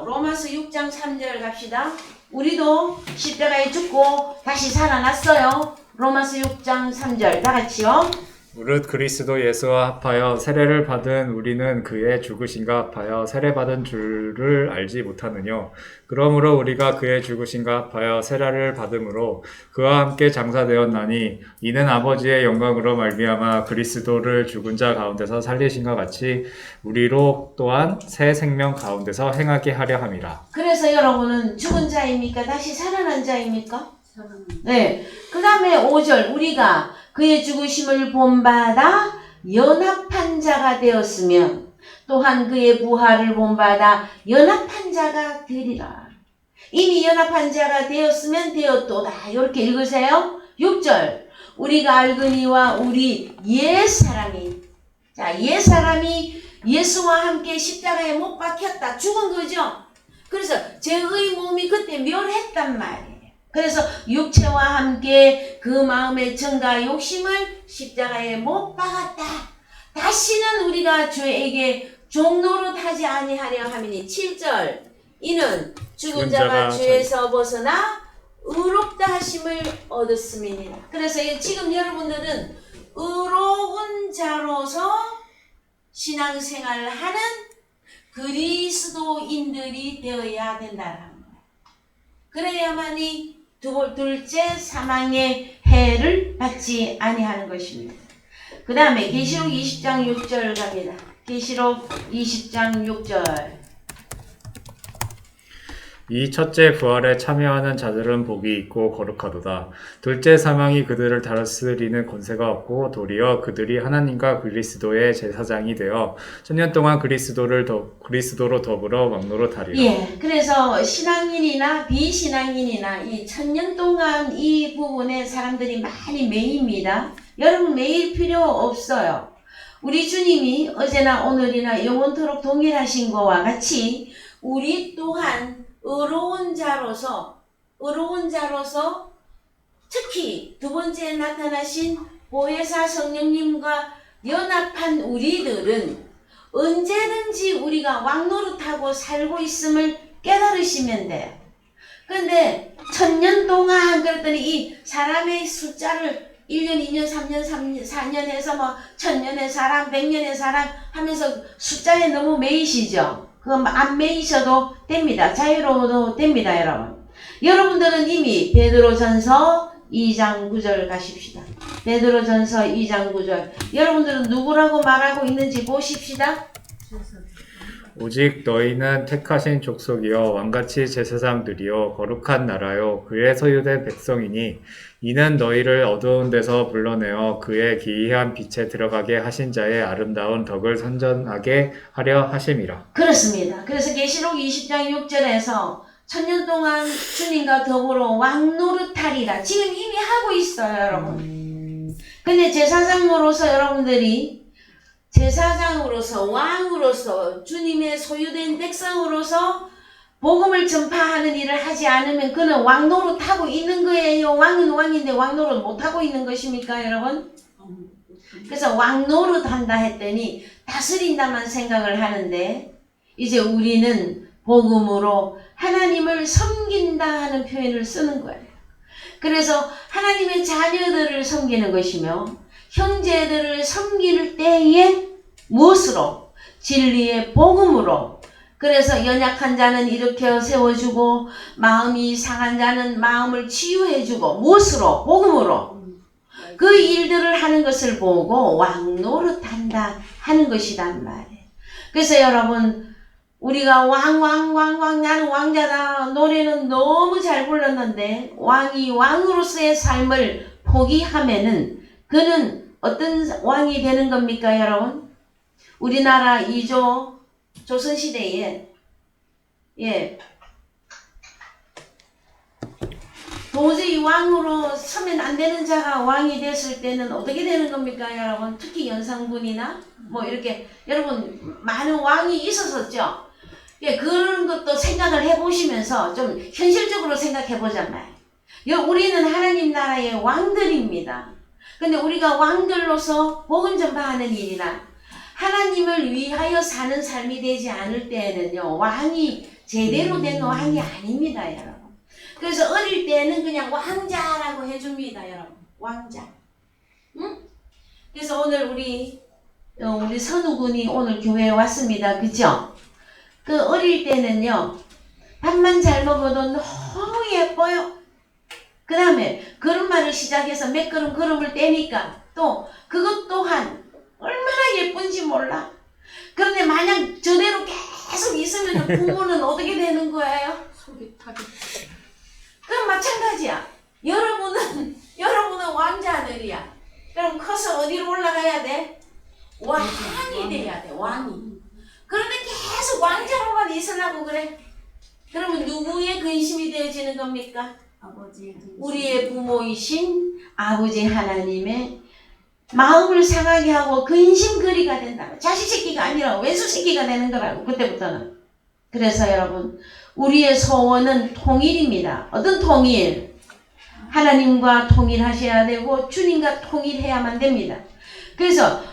A: 로마서 6장 3절 갑시다. 우리도 십자가에 죽고 다시 살아났어요. 로마서 6장 3절 다 같이요.
B: 무릇 그리스도 예수와 합하여 세례를 받은 우리는 그의 죽으심과 합하여 세례받은 줄을 알지 못하느뇨. 그러므로 우리가 그의 죽으심과 합하여 세례를 받음으로 그와 함께 장사되었나니 이는 아버지의 영광으로 말미암아 그리스도를 죽은 자 가운데서 살리신과 같이 우리로 또한 새 생명 가운데서 행하게 하려 함이라.
A: 그래서 여러분은 죽은 자입니까? 다시 살아난 자입니까? 네. 그 다음에 5절 우리가 그의 죽으심을 본받아 연합한 자가 되었으면 또한 그의 부활을 본받아 연합한 자가 되리라. 이미 연합한 자가 되었으면 되었도다. 이렇게 읽으세요. 6절 우리가 알거니와 우리 옛사람이 옛사람이 예수와 함께 십자가에 못 박혔다. 죽은 거죠. 그래서 죄의 몸이 그때 멸했단 말이에요. 그래서 육체와 함께 그 마음의 정과 욕심을 십자가에 못 박았다. 다시는 우리가 죄에게 종노릇하지 아니하려 함이니. 7절 이는 죽은 자가 죄에서 벗어나 의롭다 하심을 얻었음이니라. 그래서 지금 여러분들은 의로운 자로서 신앙생활을 하는 그리스도인들이 되어야 된다는 거예요. 그래야만이 둘째 사망의 해를 받지 아니하는 것입니다. 그 다음에 계시록 20장 6절 갑니다. 계시록 20장 6절
B: 이 첫째 부활에 참여하는 자들은 복이 있고 거룩하도다. 둘째 사망이 그들을 다스리는 권세가 없고 도리어 그들이 하나님과 그리스도의 제사장이 되어 천년 동안 그리스도로 더불어 왕노릇하리라.
A: 예, 그래서 신앙인이나 비신앙인이나 이 천년 동안 이 부분에 사람들이 많이 매입니다. 여러분 매일 필요 없어요. 우리 주님이 어제나 오늘이나 영원토록 동일하신 것과 같이 우리 또한 의로운 자로서 특히 두 번째 나타나신 보혜사 성령님과 연합한 우리들은 언제든지 우리가 왕노릇하고 살고 있음을 깨달으시면 돼요. 근데 천년 동안 그랬더니 이 사람의 숫자를 1년, 2년, 3년, 4년 해서 뭐 1000년의 사람, 100년의 사람 하면서 숫자에 너무 매이시죠? 그거 안 매이셔도 됩니다. 자유로워도 됩니다, 여러분. 여러분들은 이미 베드로전서 2장 9절 가십시다. 베드로전서 2장 9절. 여러분들은 누구라고 말하고 있는지 보십시다.
B: 오직 너희는 택하신 족속이요 왕같이 제사장들이요 거룩한 나라요 그의 소유된 백성이니 이는 너희를 어두운 데서 불러내어 그의 기이한 빛에 들어가게 하신 자의 아름다운 덕을 선전하게 하려 하심이라.
A: 그렇습니다. 그래서 계시록 20장 6절에서 천년 동안 주님과 더불어 왕노릇하리라. 지금 이미 하고 있어요, 여러분. 근데 제사장으로서 여러분들이 제사장으로서 왕으로서 주님의 소유된 백성으로서 복음을 전파하는 일을 하지 않으면 그는 왕노릇하고 있는 거예요. 왕은 왕인데 왕노릇 못하고 있는 것입니까, 여러분? 그래서 왕노릇한다 했더니 다스린다만 생각을 하는데 이제 우리는 복음으로 하나님을 섬긴다 하는 표현을 쓰는 거예요. 그래서 하나님의 자녀들을 섬기는 것이며 형제들을 섬길 때에 무엇으로? 진리의 복음으로. 그래서 연약한 자는 일으켜 세워주고 마음이 상한 자는 마음을 치유해주고 무엇으로? 복음으로. 그 일들을 하는 것을 보고 왕 노릇한다 하는 것이란 말이에요. 그래서 여러분 우리가 왕 나는 왕자다 노래는 너무 잘 불렀는데 왕이 왕으로서의 삶을 포기하면은 그는 어떤 왕이 되는 겁니까 여러분? 우리나라 2조 조선시대에 도저히 왕으로 서면 안 되는 자가 왕이 됐을 때는 어떻게 되는 겁니까 여러분? 특히 연산군이나 뭐 이렇게 여러분 많은 왕이 있었었죠. 그런 것도 생각을 해보시면서 좀 현실적으로 생각해보자 말이에요. 우리는 하나님 나라의 왕들입니다. 근데 우리가 왕들로서 복음 전파하는 일이나 하나님을 위하여 사는 삶이 되지 않을 때에는요 왕이 제대로 된 왕이 아닙니다 여러분. 그래서 어릴 때는 그냥 왕자라고 해줍니다 여러분. 왕자. 응? 그래서 오늘 우리 선우군이 오늘 교회에 왔습니다. 그죠? 그 어릴 때는요 밥만 잘 먹어도 너무 예뻐요. 그 다음에 걸음마를 시작해서 몇 걸음 걸음을 떼니까 또 그것 또한 얼마나 예쁜지 몰라. 그런데 만약 저대로 계속 있으면 부모는 어떻게 되는 거예요?
C: 속이 타기.
A: 그럼 마찬가지야. 여러분은 왕자들이야. 그럼 커서 어디로 올라가야 돼? 왕이 돼야 돼. 왕이. 그런데 계속 왕자로만 있으려고 그래. 그러면 누구의 근심이 되어지는 겁니까?
C: 아버지의 근심.
A: 우리의 부모이신 아버지 하나님의 마음을 상하게 하고 근심거리가 된다. 자식 새끼가 아니라 왼수 새끼가 되는 거라고 그때부터는. 그래서 여러분 우리의 소원은 통일입니다. 어떤 통일? 하나님과 통일하셔야 되고 주님과 통일해야만 됩니다. 그래서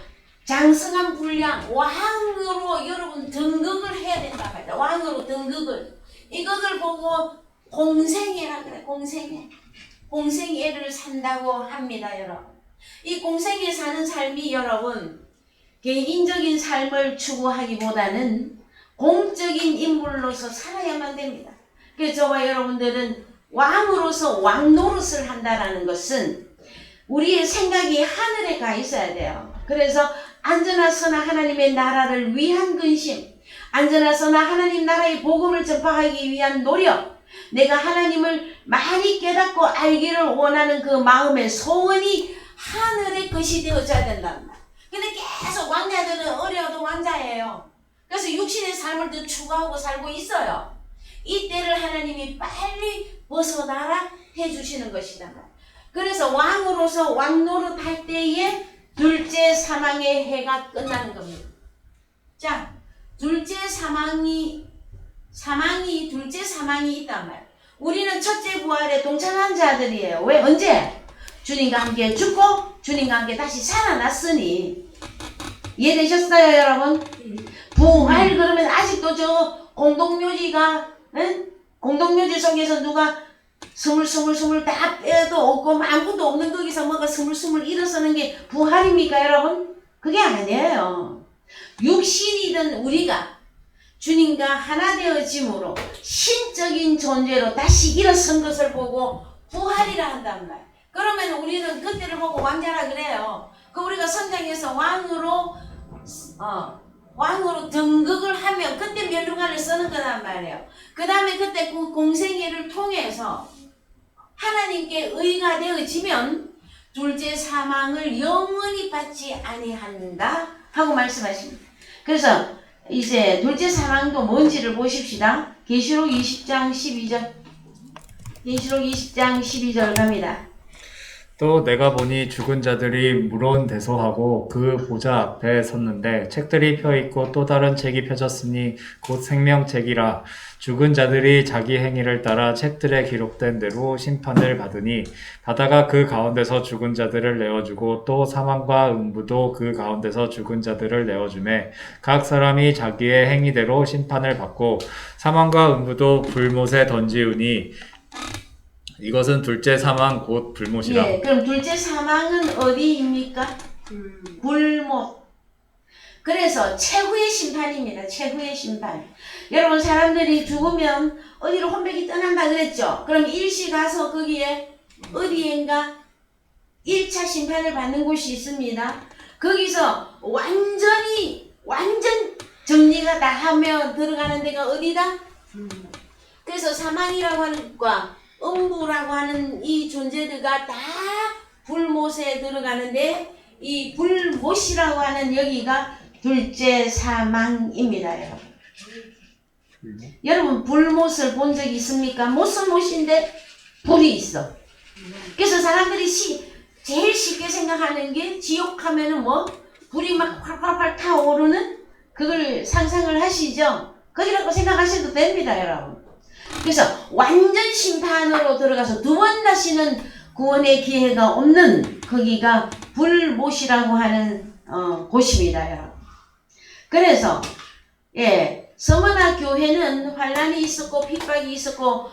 A: 장성한 분량 왕으로 여러분 등극을 해야 된다 말이야. 왕으로 등극을. 이것을 보고 공생애라 그래. 공생애를 산다고 합니다 여러분. 이 공생애 사는 삶이 여러분 개인적인 삶을 추구하기보다는 공적인 인물로서 살아야만 됩니다. 그래서 저와 여러분들은 왕으로서 왕노릇을 한다라는 것은 우리의 생각이 하늘에 가 있어야 돼요. 그래서 안전하 선하 하나님의 나라를 위한 근심, 안전하 선하 하나님 나라의 복음을 전파하기 위한 노력, 내가 하나님을 많이 깨닫고 알기를 원하는 그 마음의 소원이 하늘의 것이 되어져야 된단 말이야. 근데 계속 왕자들은 어려도 왕자예요. 그래서 육신의 삶을 더 추구하고 살고 있어요. 이때를 하나님이 빨리 벗어나라 해주시는 것이다. 그래서 왕으로서 왕노릇 할 때에 둘째 사망의 해가 끝나는 겁니다. 자, 둘째 사망이 있단 말이에요. 우리는 첫째 부활에 동참한 자들이에요. 왜? 언제? 주님과 함께 죽고 주님과 함께 다시 살아났으니. 이해되셨어요 여러분? 부활 그러면 아직도 저 공동묘지가 공동묘지 속에서 누가 스물 다 빼도 없고 아무것도 없는 거기서 뭐가 스물 일어서는 게 부활입니까 여러분? 그게 아니에요. 육신이든 우리가 주님과 하나 되어짐으로 신적인 존재로 다시 일어선 것을 보고 부활이라 한단 말. 그러면 우리는 그때를 보고 왕자라 그래요. 그 우리가 성장해서 왕으로 등극을 하면 그때 멸류관을 쓰는 거란 말이에요. 그 다음에 그때 그 공생애를 통해서 하나님께 의가 되어지면 둘째 사망을 영원히 받지 아니한다 하고 말씀하십니다. 그래서 이제 둘째 사망도 뭔지를 보십시다. 계시록 20장 12절. 계시록 20장 12절 갑니다.
B: 또 내가 보니 죽은 자들이 물온대소하고 그 보좌 앞에 섰는데 책들이 펴있고 또 다른 책이 펴졌으니 곧 생명책이라. 죽은 자들이 자기 행위를 따라 책들에 기록된 대로 심판을 받으니 바다가 그 가운데서 죽은 자들을 내어주고 또 사망과 음부도 그 가운데서 죽은 자들을 내어주매 각 사람이 자기의 행위대로 심판을 받고 사망과 음부도 불못에 던지우니 이것은 둘째 사망 곧 불못이라.
A: 예, 그럼 둘째 사망은 어디입니까? 불못. 그래서 최후의 심판입니다. 최후의 심판. 여러분 사람들이 죽으면 어디로 혼백이 떠난다 그랬죠? 그럼 일시 가서 거기에 어디엔가 1차 심판을 받는 곳이 있습니다. 거기서 완전 정리가 다 하며 들어가는 데가 어디다? 그래서 사망이라고 하는 것과 음부라고 하는 이 존재들과 다 불못에 들어가는데, 이 불못이라고 하는 여기가 둘째 사망입니다, 여러분. 여러분 불못을 본 적 있습니까? 못은 못인데 불이 있어. 그래서 사람들이 제일 쉽게 생각하는 게 지옥 하면은 뭐 불이 막 활활활 타오르는 그걸 상상을 하시죠? 거기라고 생각하셔도 됩니다, 여러분. 그래서 완전 심판으로 들어가서 두 번 다시는 구원의 기회가 없는 거기가 불못이라고 하는 곳입니다, 여러분. 그래서 서머나 교회는 환난이 있었고 핍박이 있었고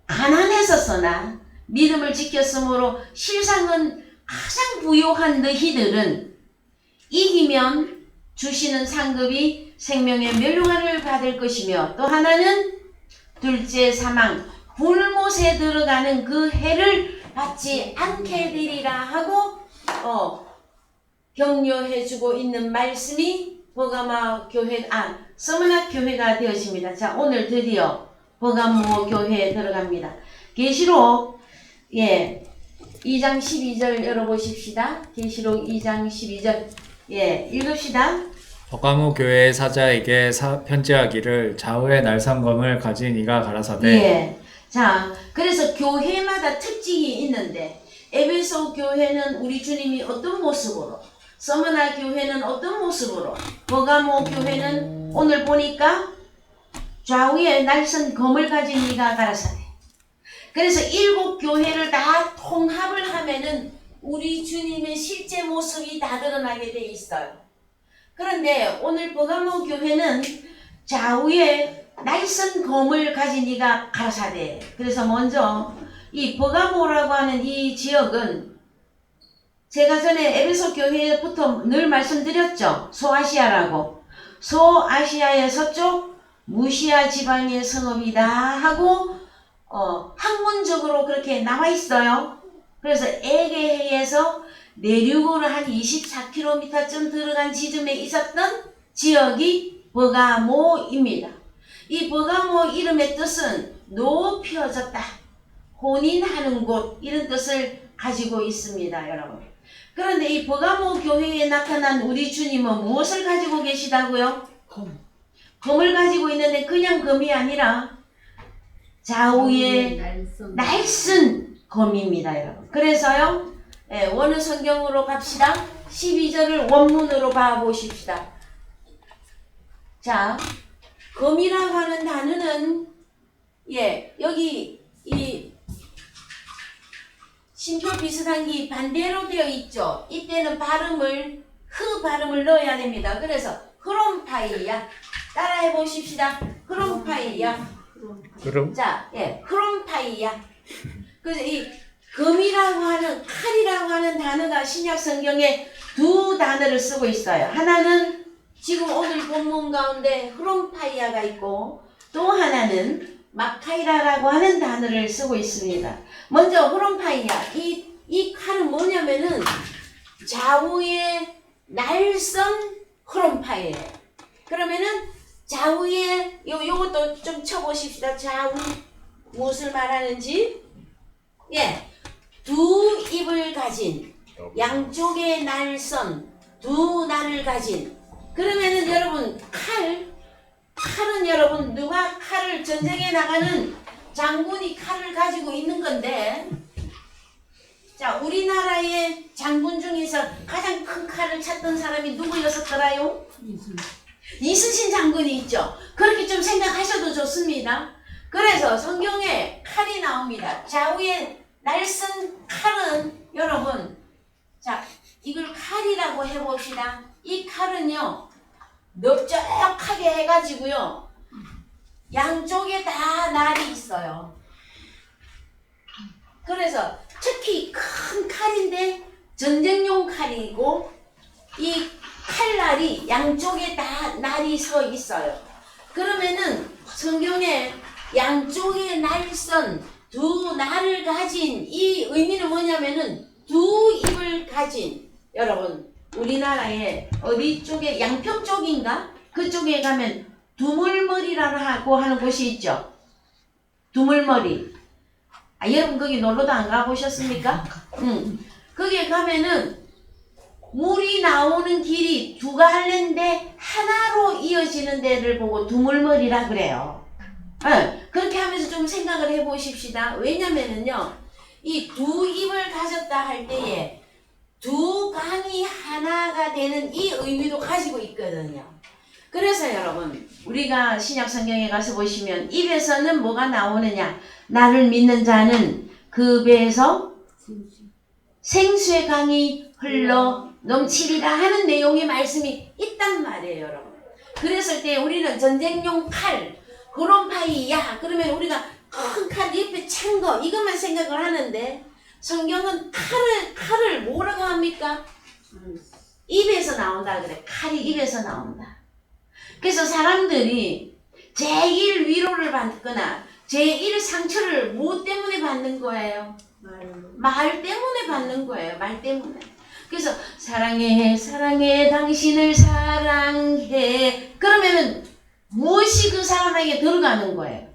A: 가난했었으나 믿음을 지켰으므로 실상은 가장 부유한 너희들은 이기면 주시는 상급이 생명의 멸류관을 받을 것이며, 또 하나는 둘째 사망 불못에 들어가는 그 해를 받지 않게 되리라 하고 격려해주고 있는 말씀이 서머나 교회가 되어집니다. 자, 오늘 드디어 버가모 교회에 들어갑니다. 계시록 2장 12절 열어보십시다. 계시록 2장 12절 읽읍시다.
B: 버가모 교회의 사자에게 편지하기를 좌우의 날성검을 가진 이가 가라사대.
A: 자, 그래서 교회마다 특징이 있는데, 에베소 교회는 우리 주님이 어떤 모습으로, 서머나 교회는 어떤 모습으로, 버가모 교회는 오늘 보니까 좌우에 날선 검을 가진 이가 가라사대. 그래서 7 교회를 다 통합을 하면은 우리 주님의 실제 모습이 다 드러나게 돼 있어요. 그런데 오늘 버가모 교회는 좌우에 날선 검을 가진 이가 가라사대. 그래서 먼저 이 버가모라고 하는 이 지역은 제가 전에 에베소 교회부터 늘 말씀드렸죠. 소아시아라고. 소아시아의 서쪽 무시아 지방의 성읍이다 하고 학문적으로 그렇게 나와 있어요. 그래서 에게해에서 내륙으로 한 24km쯤 들어간 지점에 있었던 지역이 버가모입니다. 이 버가모 이름의 뜻은 높여졌다, 혼인하는 곳, 이런 뜻을 가지고 있습니다, 여러분. 그런데 이 버가모 교회에 나타난 우리 주님은 무엇을 가지고 계시다고요? 검을 가지고 있는데 그냥 검이 아니라 좌우에 날선 검입니다, 여러분. 그래서요, 원어 성경으로 갑시다. 12절을 원문으로 봐보십시다. 자, 검이라고 하는 단어는 여기 이 신표 비슷한 게 반대로 되어 있죠. 이때는 발음을 넣어야 됩니다. 그래서 크롬파이야. 따라해 보십시다. 크롬파이야. 자, 크롬파이야. 그래서 이 검이라고 하는, 칼이라고 하는 단어가 신약 성경에 2 단어를 쓰고 있어요. 하나는 지금 오늘 본문 가운데 크롬파이아가 있고, 또 하나는 마카이라라고 하는 단어를 쓰고 있습니다. 먼저 크롬파이아, 이 칼은 뭐냐면은 좌우에 날선 크롬파이아예요. 그러면은 좌우에 요것도 좀 쳐보십시다. 좌우 무엇을 말하는지. 2 입을 가진, 양쪽에 날선 2 날을 가진. 그러면은 여러분 칼은 여러분 누가 칼을, 전쟁에 나가는 장군이 칼을 가지고 있는 건데, 자, 우리나라의 장군 중에서 가장 큰 칼을 찾던 사람이 누구였었더라요? 이순신 장군이 있죠. 그렇게 좀 생각하셔도 좋습니다. 그래서 성경에 칼이 나옵니다. 좌우에 날선 칼은 여러분, 자, 이걸 칼이라고 해봅시다. 이 칼은요, 넓적하게 해가지고요, 양쪽에 다 날이 있어요. 그래서 특히 큰 칼인데 전쟁용 칼이고, 이 칼날이 양쪽에 다 날이 서 있어요. 그러면은 성경에 양쪽에 날선 2 날을 가진 이 의미는 뭐냐면은 두 입을 가진 여러분 우리나라의 어디 쪽에 양평 쪽인가? 그쪽에 가면 두물머리라고 하는 곳이 있죠. 두물머리. 아, 여러분 거기 놀러도 안 가보셨습니까? 거기에 가면은 물이 나오는 길이 두 갈래인데 하나로 이어지는 데를 보고 두물머리라 그래요. 그렇게 하면서 좀 생각을 해보십시다. 왜냐면은요, 이 두 입을 가졌다 할 때에 두 강이 하나가 되는 이 의미도 가지고 있거든요. 그래서 여러분, 우리가 신약 성경에 가서 보시면 입에서는 뭐가 나오느냐? 나를 믿는 자는 그 배에서 생수의 강이 흘러 넘치리라 하는 내용의 말씀이 있단 말이에요, 여러분. 그랬을 때 우리는 전쟁용 칼, 그론파이야 그러면 우리가 큰 칼 옆에 찬 거 이것만 생각을 하는데 성경은 칼을 뭐라고 합니까? 입에서 나온다 그래. 칼이 입에서 나온다. 그래서 사람들이 제1 위로를 받거나 제1 상처를 뭐 때문에 받는 거예요? 말 때문에 받는 거예요. 말 때문에. 그래서 사랑해 사랑해 당신을 사랑해 그러면은 무엇이 그 사람에게 들어가는 거예요?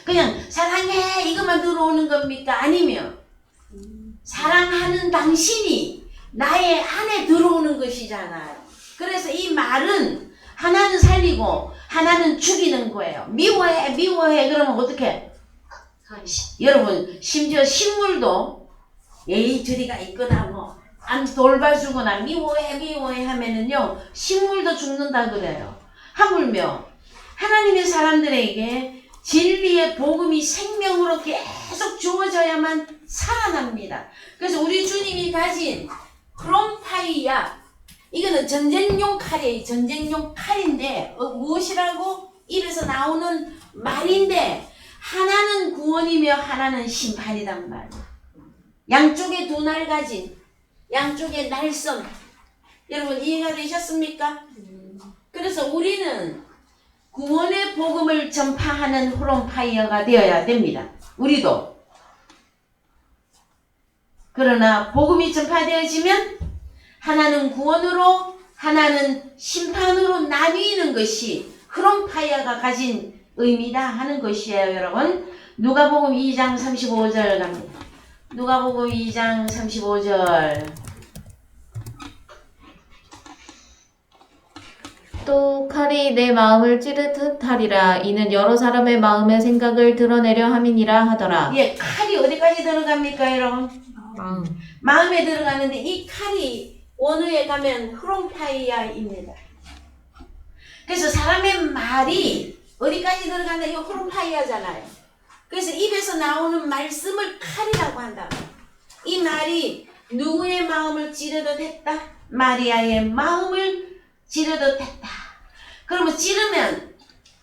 A: 그냥 사랑해 이것만 들어오는 겁니까? 아니면 사랑하는 당신이 나의 안에 들어오는 것이잖아요. 그래서 이 말은 하나는 살리고 하나는 죽이는 거예요. 미워해 미워해 그러면 어떻게? 여러분 심지어 식물도 예의저리가 있거나 뭐 안 돌봐주거나 미워해 하면은요 식물도 죽는다 그래요. 하물며 하나님의 사람들에게 진리의 복음이 생명으로 계속 주어져야만 살아납니다. 그래서 우리 주님이 가진 크롬파이야 이거는 전쟁용 칼이에요. 전쟁용 칼인데 무엇이라고? 입에서 나오는 말인데 하나는 구원이며 하나는 심판이란 말이에요. 양쪽에 두 날 가진 양쪽에 날선 여러분 이해가 되셨습니까? 그래서 우리는 구원의 복음을 전파하는 후론파이어가 되어야 됩니다. 우리도. 그러나 복음이 전파되어지면 하나는 구원으로 하나는 심판으로 나뉘는 것이 후론파이어가 가진 의미다 하는 것이에요. 여러분 누가복음 2장 35절 갑니다. 누가복음 2장 35절
C: 또 칼이 내 마음을 찌르듯 하리라. 이는 여러 사람의 마음의 생각을 드러내려 함이니라 하더라.
A: 예, 칼이 어디까지 들어갑니까 여러분? 마음에 들어가는데 이 칼이 원어에 가면 후론파이아입니다. 그래서 사람의 말이 어디까지 들어간다? 이거 후론파이아잖아요. 그래서 입에서 나오는 말씀을 칼이라고 한다. 이 말이 누구의 마음을 찌르듯 했다? 마리아의 마음을 찌르듯 했다. 그러면 찌르면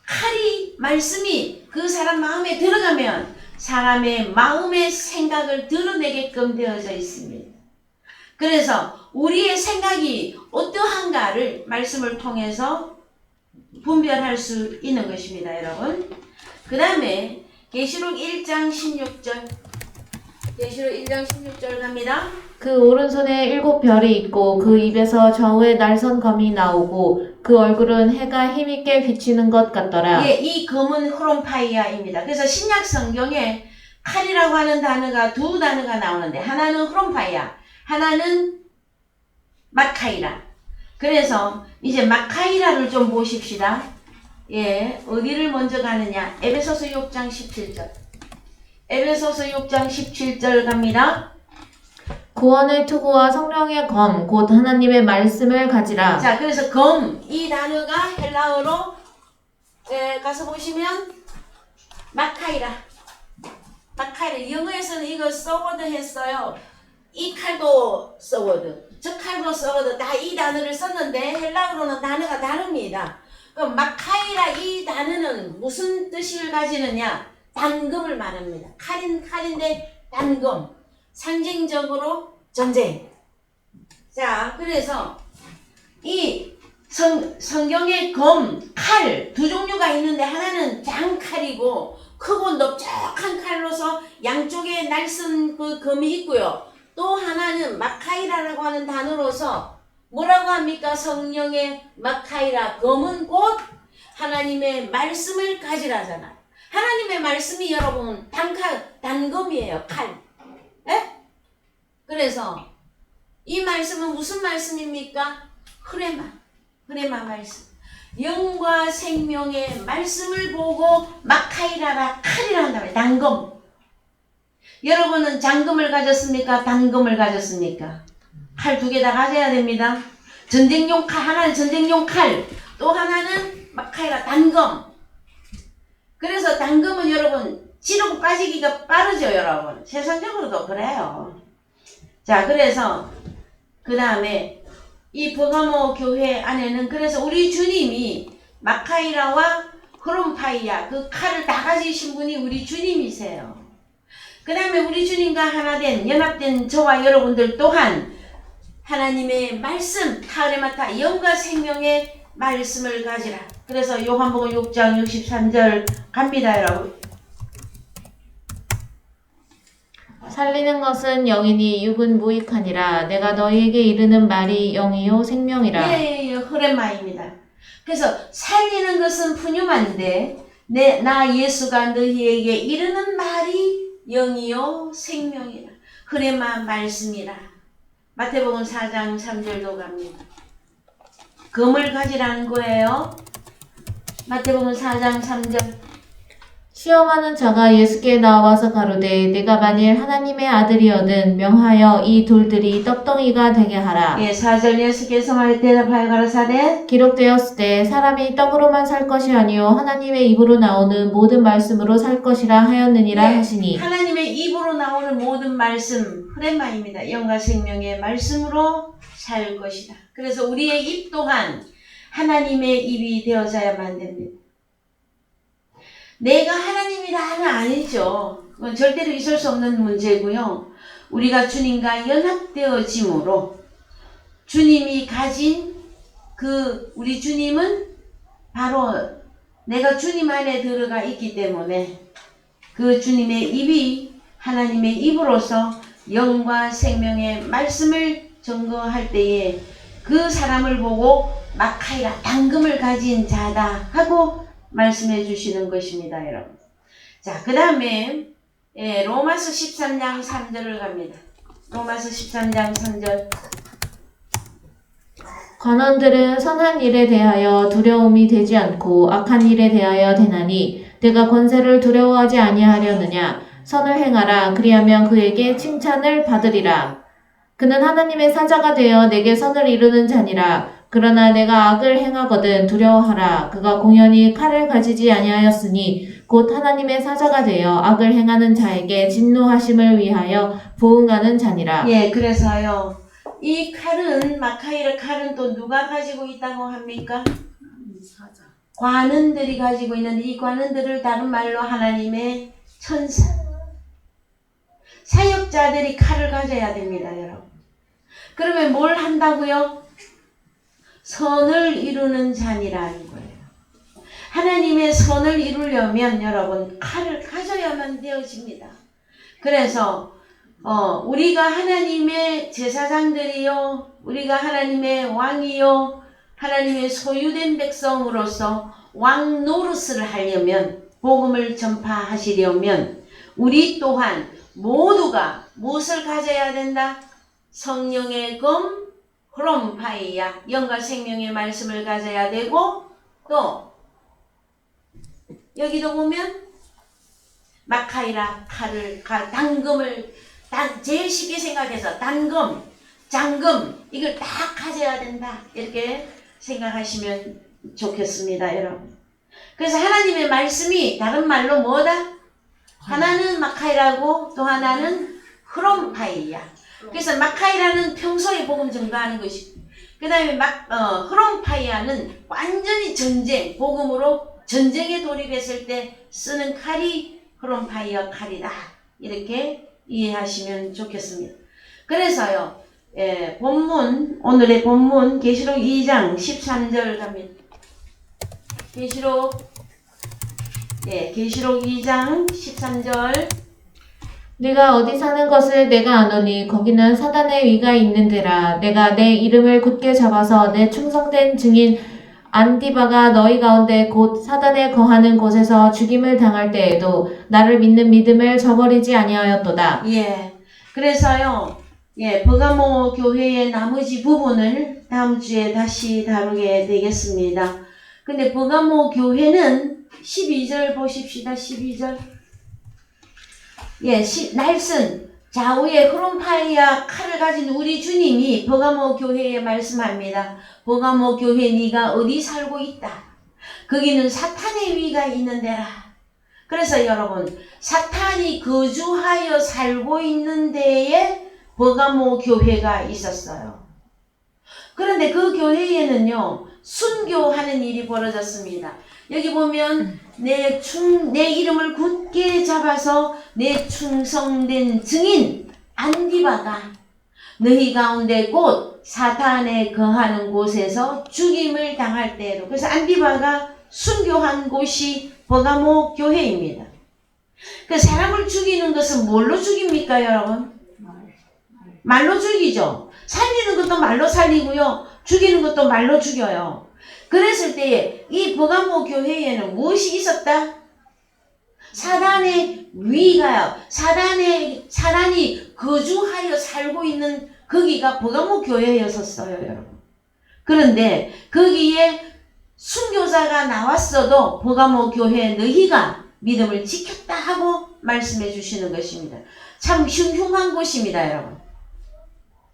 A: 칼이 말씀이 그 사람 마음에 들어가면 사람의 마음의 생각을 드러내게끔 되어져 있습니다. 그래서 우리의 생각이 어떠한가를 말씀을 통해서 분별할 수 있는 것입니다, 여러분. 그 다음에 계시록 1장 16절 계시록 1장 16절 갑니다.
C: 그 오른손에 7 별이 있고 그 입에서 좌우에 날선 검이 나오고 그 얼굴은 해가 힘있게 비치는 것 같더라.
A: 예, 이 검은 후론파이아입니다. 그래서 신약 성경에 칼이라고 하는 단어가 두 단어가 나오는데 하나는 후론파이아, 하나는 마카이라. 그래서 이제 마카이라를 좀 보십시다. 예, 어디를 먼저 가느냐? 에베소서 6장 17절. 에베소서 6장 17절 갑니다.
C: 구원의 투구와 성령의 검, 곧 하나님의 말씀을 가지라.
A: 자, 그래서 검, 이 단어가 헬라어로 가서 보시면 마카이라. 마카이라. 영어에서는 이거 서워드 했어요. 이 칼도 서워드, 저 칼도 서워드. 다 이 단어를 썼는데 헬라어로는 단어가 다릅니다. 그럼 마카이라 이 단어는 무슨 뜻을 가지느냐? 단검을 말합니다. 칼인데 단검. 상징적으로 전쟁. 자, 그래서 이 성경의 검, 칼 두 종류가 있는데 하나는 장칼이고 크고 넓적한 칼로서 양쪽에 날선 그 검이 있고요. 또 하나는 마카이라라고 하는 단어로서 뭐라고 합니까? 성령의 마카이라, 검은 꽃, 하나님의 말씀을 가지라잖아요. 하나님의 말씀이 여러분 단검이에요. 칼. 에? 그래서 이 말씀은 무슨 말씀입니까? 흐레마 말씀. 영과 생명의 말씀을 보고 마카이라라, 칼이라 한다면 단검. 여러분은 장검을 가졌습니까? 단검을 가졌습니까? 칼 2개 다 가져야 됩니다. 전쟁용 칼, 하나는 전쟁용 칼, 또 하나는 마카이라 단검. 그래서 단검은 여러분 지르고 빠지기가 빠르죠, 여러분. 세상적으로도 그래요. 자, 그래서 그 다음에 이 버가모 교회 안에는 그래서 우리 주님이 마카이라와 흐름파이야, 그 칼을 다 가지신 분이 우리 주님이세요. 그 다음에 우리 주님과 하나된 연합된 저와 여러분들 또한 하나님의 말씀, 타르마타, 영과 생명의 말씀을 가지라. 그래서 요한복음 6장 63절 갑니다, 여러분.
C: 살리는 것은 영이니 육은 무익하니라. 내가 너희에게 이르는 말이 영이요 생명이라.
A: 예, 흐레마입니다. 그래서 살리는 것은 푸뉴마인데 나 예수가 너희에게 이르는 말이 영이요 생명이라. 흐레마 말씀이라. 마태복음 4장 3절도 갑니다. 검을 가지라는 거예요. 마태복음 4장 3절.
C: 시험하는 자가 예수께 나와서 가로되 내가 만일 하나님의 아들이거든 명하여 이 돌들이 떡덩이가 되게 하라.
A: 예, 4절 예수께서 말 대답하여 가라사대
C: 기록되었을 때 사람이 떡으로만 살 것이 아니요 하나님의 입으로 나오는 모든 말씀으로 살 것이라 하였느니라
A: 예,
C: 하시니.
A: 하나님의 입으로 나오는 모든 말씀 흐레마입니다. 영과 생명의 말씀으로 살 것이다. 그래서 우리의 입 또한 하나님의 입이 되어져야만 됩니다. 내가 하나님이라는 아니죠. 그건 절대로 있을 수 없는 문제고요. 우리가 주님과 연합되어짐으로 주님이 가진 우리 주님은 바로 내가 주님 안에 들어가 있기 때문에 그 주님의 입이 하나님의 입으로서 영과 생명의 말씀을 증거할 때에 그 사람을 보고 마카이라, 단검을 가진 자다 하고 말씀해 주시는 것입니다, 여러분. 자, 그 다음에 로마서 13장 3절을 갑니다. 로마서 13장 3절.
C: 관원들은 선한 일에 대하여 두려움이 되지 않고 악한 일에 대하여 되나니 내가 권세를 두려워하지 아니하려느냐. 선을 행하라. 그리하면 그에게 칭찬을 받으리라. 그는 하나님의 사자가 되어 내게 선을 이루는 자니라. 그러나 내가 악을 행하거든 두려워하라. 그가 공연히 칼을 가지지 아니하였으니 곧 하나님의 사자가 되어 악을 행하는 자에게 진노하심을 위하여 부응하는 자니라.
A: 예, 그래서요. 이 칼은, 마카이르 칼은 또 누가 가지고 있다고 합니까?
D: 사자.
A: 관원들이 가지고 있는 이 관원들을 다른 말로 하나님의 천사. 사역자들이 칼을 가져야 됩니다, 여러분. 그러면 뭘 한다고요? 선을 이루는 자니라는 거예요. 하나님의 선을 이루려면 여러분 칼을 가져야만 되어집니다. 그래서 우리가 하나님의 제사장들이요, 우리가 하나님의 왕이요, 하나님의 소유된 백성으로서 왕 노릇을 하려면, 복음을 전파하시려면 우리 또한 모두가 무엇을 가져야 된다? 성령의 검, 흐름파이야, 영과 생명의 말씀을 가져야 되고, 또 여기도 보면 마카이라 칼을, 단검을, 제일 쉽게 생각해서 단검, 장검, 이걸 다 가져야 된다, 이렇게 생각하시면 좋겠습니다, 여러분. 그래서 하나님의 말씀이 다른 말로 뭐다? 하나는 마카이라고 또 하나는 흐름파이야. 그래서 마카이라는 평소에 복음 전가하는 것이고, 그 다음에 흐름파이야는 완전히 전쟁, 복음으로 전쟁에 돌입했을 때 쓰는 칼이 흐름파이야 칼이다. 이렇게 이해하시면 좋겠습니다. 그래서요, 본문, 오늘의 본문 계시록 2장 13절 갑니다. 계시록 2장 13절.
C: 네가 어디 사는 것을 내가 아노니 거기는 사단의 위가 있는 데라. 내가 내 이름을 굳게 잡아서 내 충성된 증인 안디바가 너희 가운데 곧 사단에 거하는 곳에서 죽임을 당할 때에도 나를 믿는 믿음을 저버리지 아니하였도다.
A: 예. 그래서요, 버가모 교회의 나머지 부분을 다음 주에 다시 다루게 되겠습니다. 근데 버가모 교회는 12절 보십시다. 12절. 날선 좌우에 크롬파이와 칼을 가진 우리 주님이 버가모 교회에 말씀합니다. 버가모 교회 네가 어디 살고 있다. 거기는 사탄의 위가 있는 데라. 그래서 여러분, 사탄이 거주하여 살고 있는 데에 버가모 교회가 있었어요. 그런데 그 교회에는요, 순교하는 일이 벌어졌습니다. 여기 보면 내 이름을 굳게 잡아서 내 충성된 증인 안디바가 너희 가운데 곧 사탄에 거하는 곳에서 죽임을 당할 때에도, 그래서 안디바가 순교한 곳이 버가모 교회입니다. 그 사람을 죽이는 것은 뭘로 죽입니까, 여러분? 말로 죽이죠. 살리는 것도 말로 살리고요. 죽이는 것도 말로 죽여요. 그랬을 때에 이 버가모 교회에는 무엇이 있었다? 사단의 위가요. 사단이 거주하여 살고 있는 거기가 버가모 교회였었어요, 여러분. 그런데 거기에 순교자가 나왔어도 버가모 교회 너희가 믿음을 지켰다 하고 말씀해 주시는 것입니다. 참 흉흉한 곳입니다, 여러분.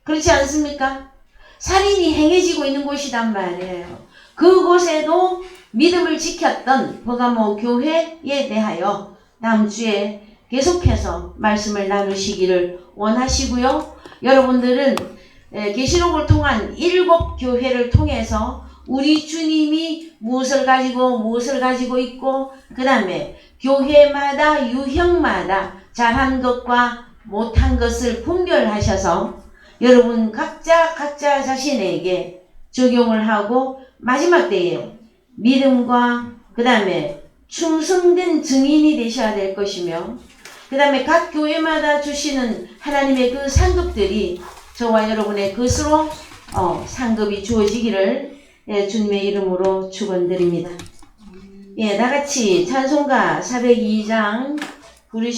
A: 그렇지 않습니까? 살인이 행해지고 있는 곳이란 말이에요. 그곳에도 믿음을 지켰던 버가모 교회에 대하여 다음 주에 계속해서 말씀을 나누시기를 원하시고요. 여러분들은 계시록을 통한 7 교회를 통해서 우리 주님이 무엇을 가지고 있고, 그 다음에 교회마다 유형마다 잘한 것과 못한 것을 분별하셔서 여러분 각자 자신에게 적용을 하고 마지막 때에 믿음과 그 다음에 충성된 증인이 되셔야 될 것이며, 그 다음에 각 교회마다 주시는 하나님의 그 상급들이 저와 여러분의 것으로 상급이 주어지기를 주님의 이름으로 축원드립니다. 나같이 찬송가 402장 부르시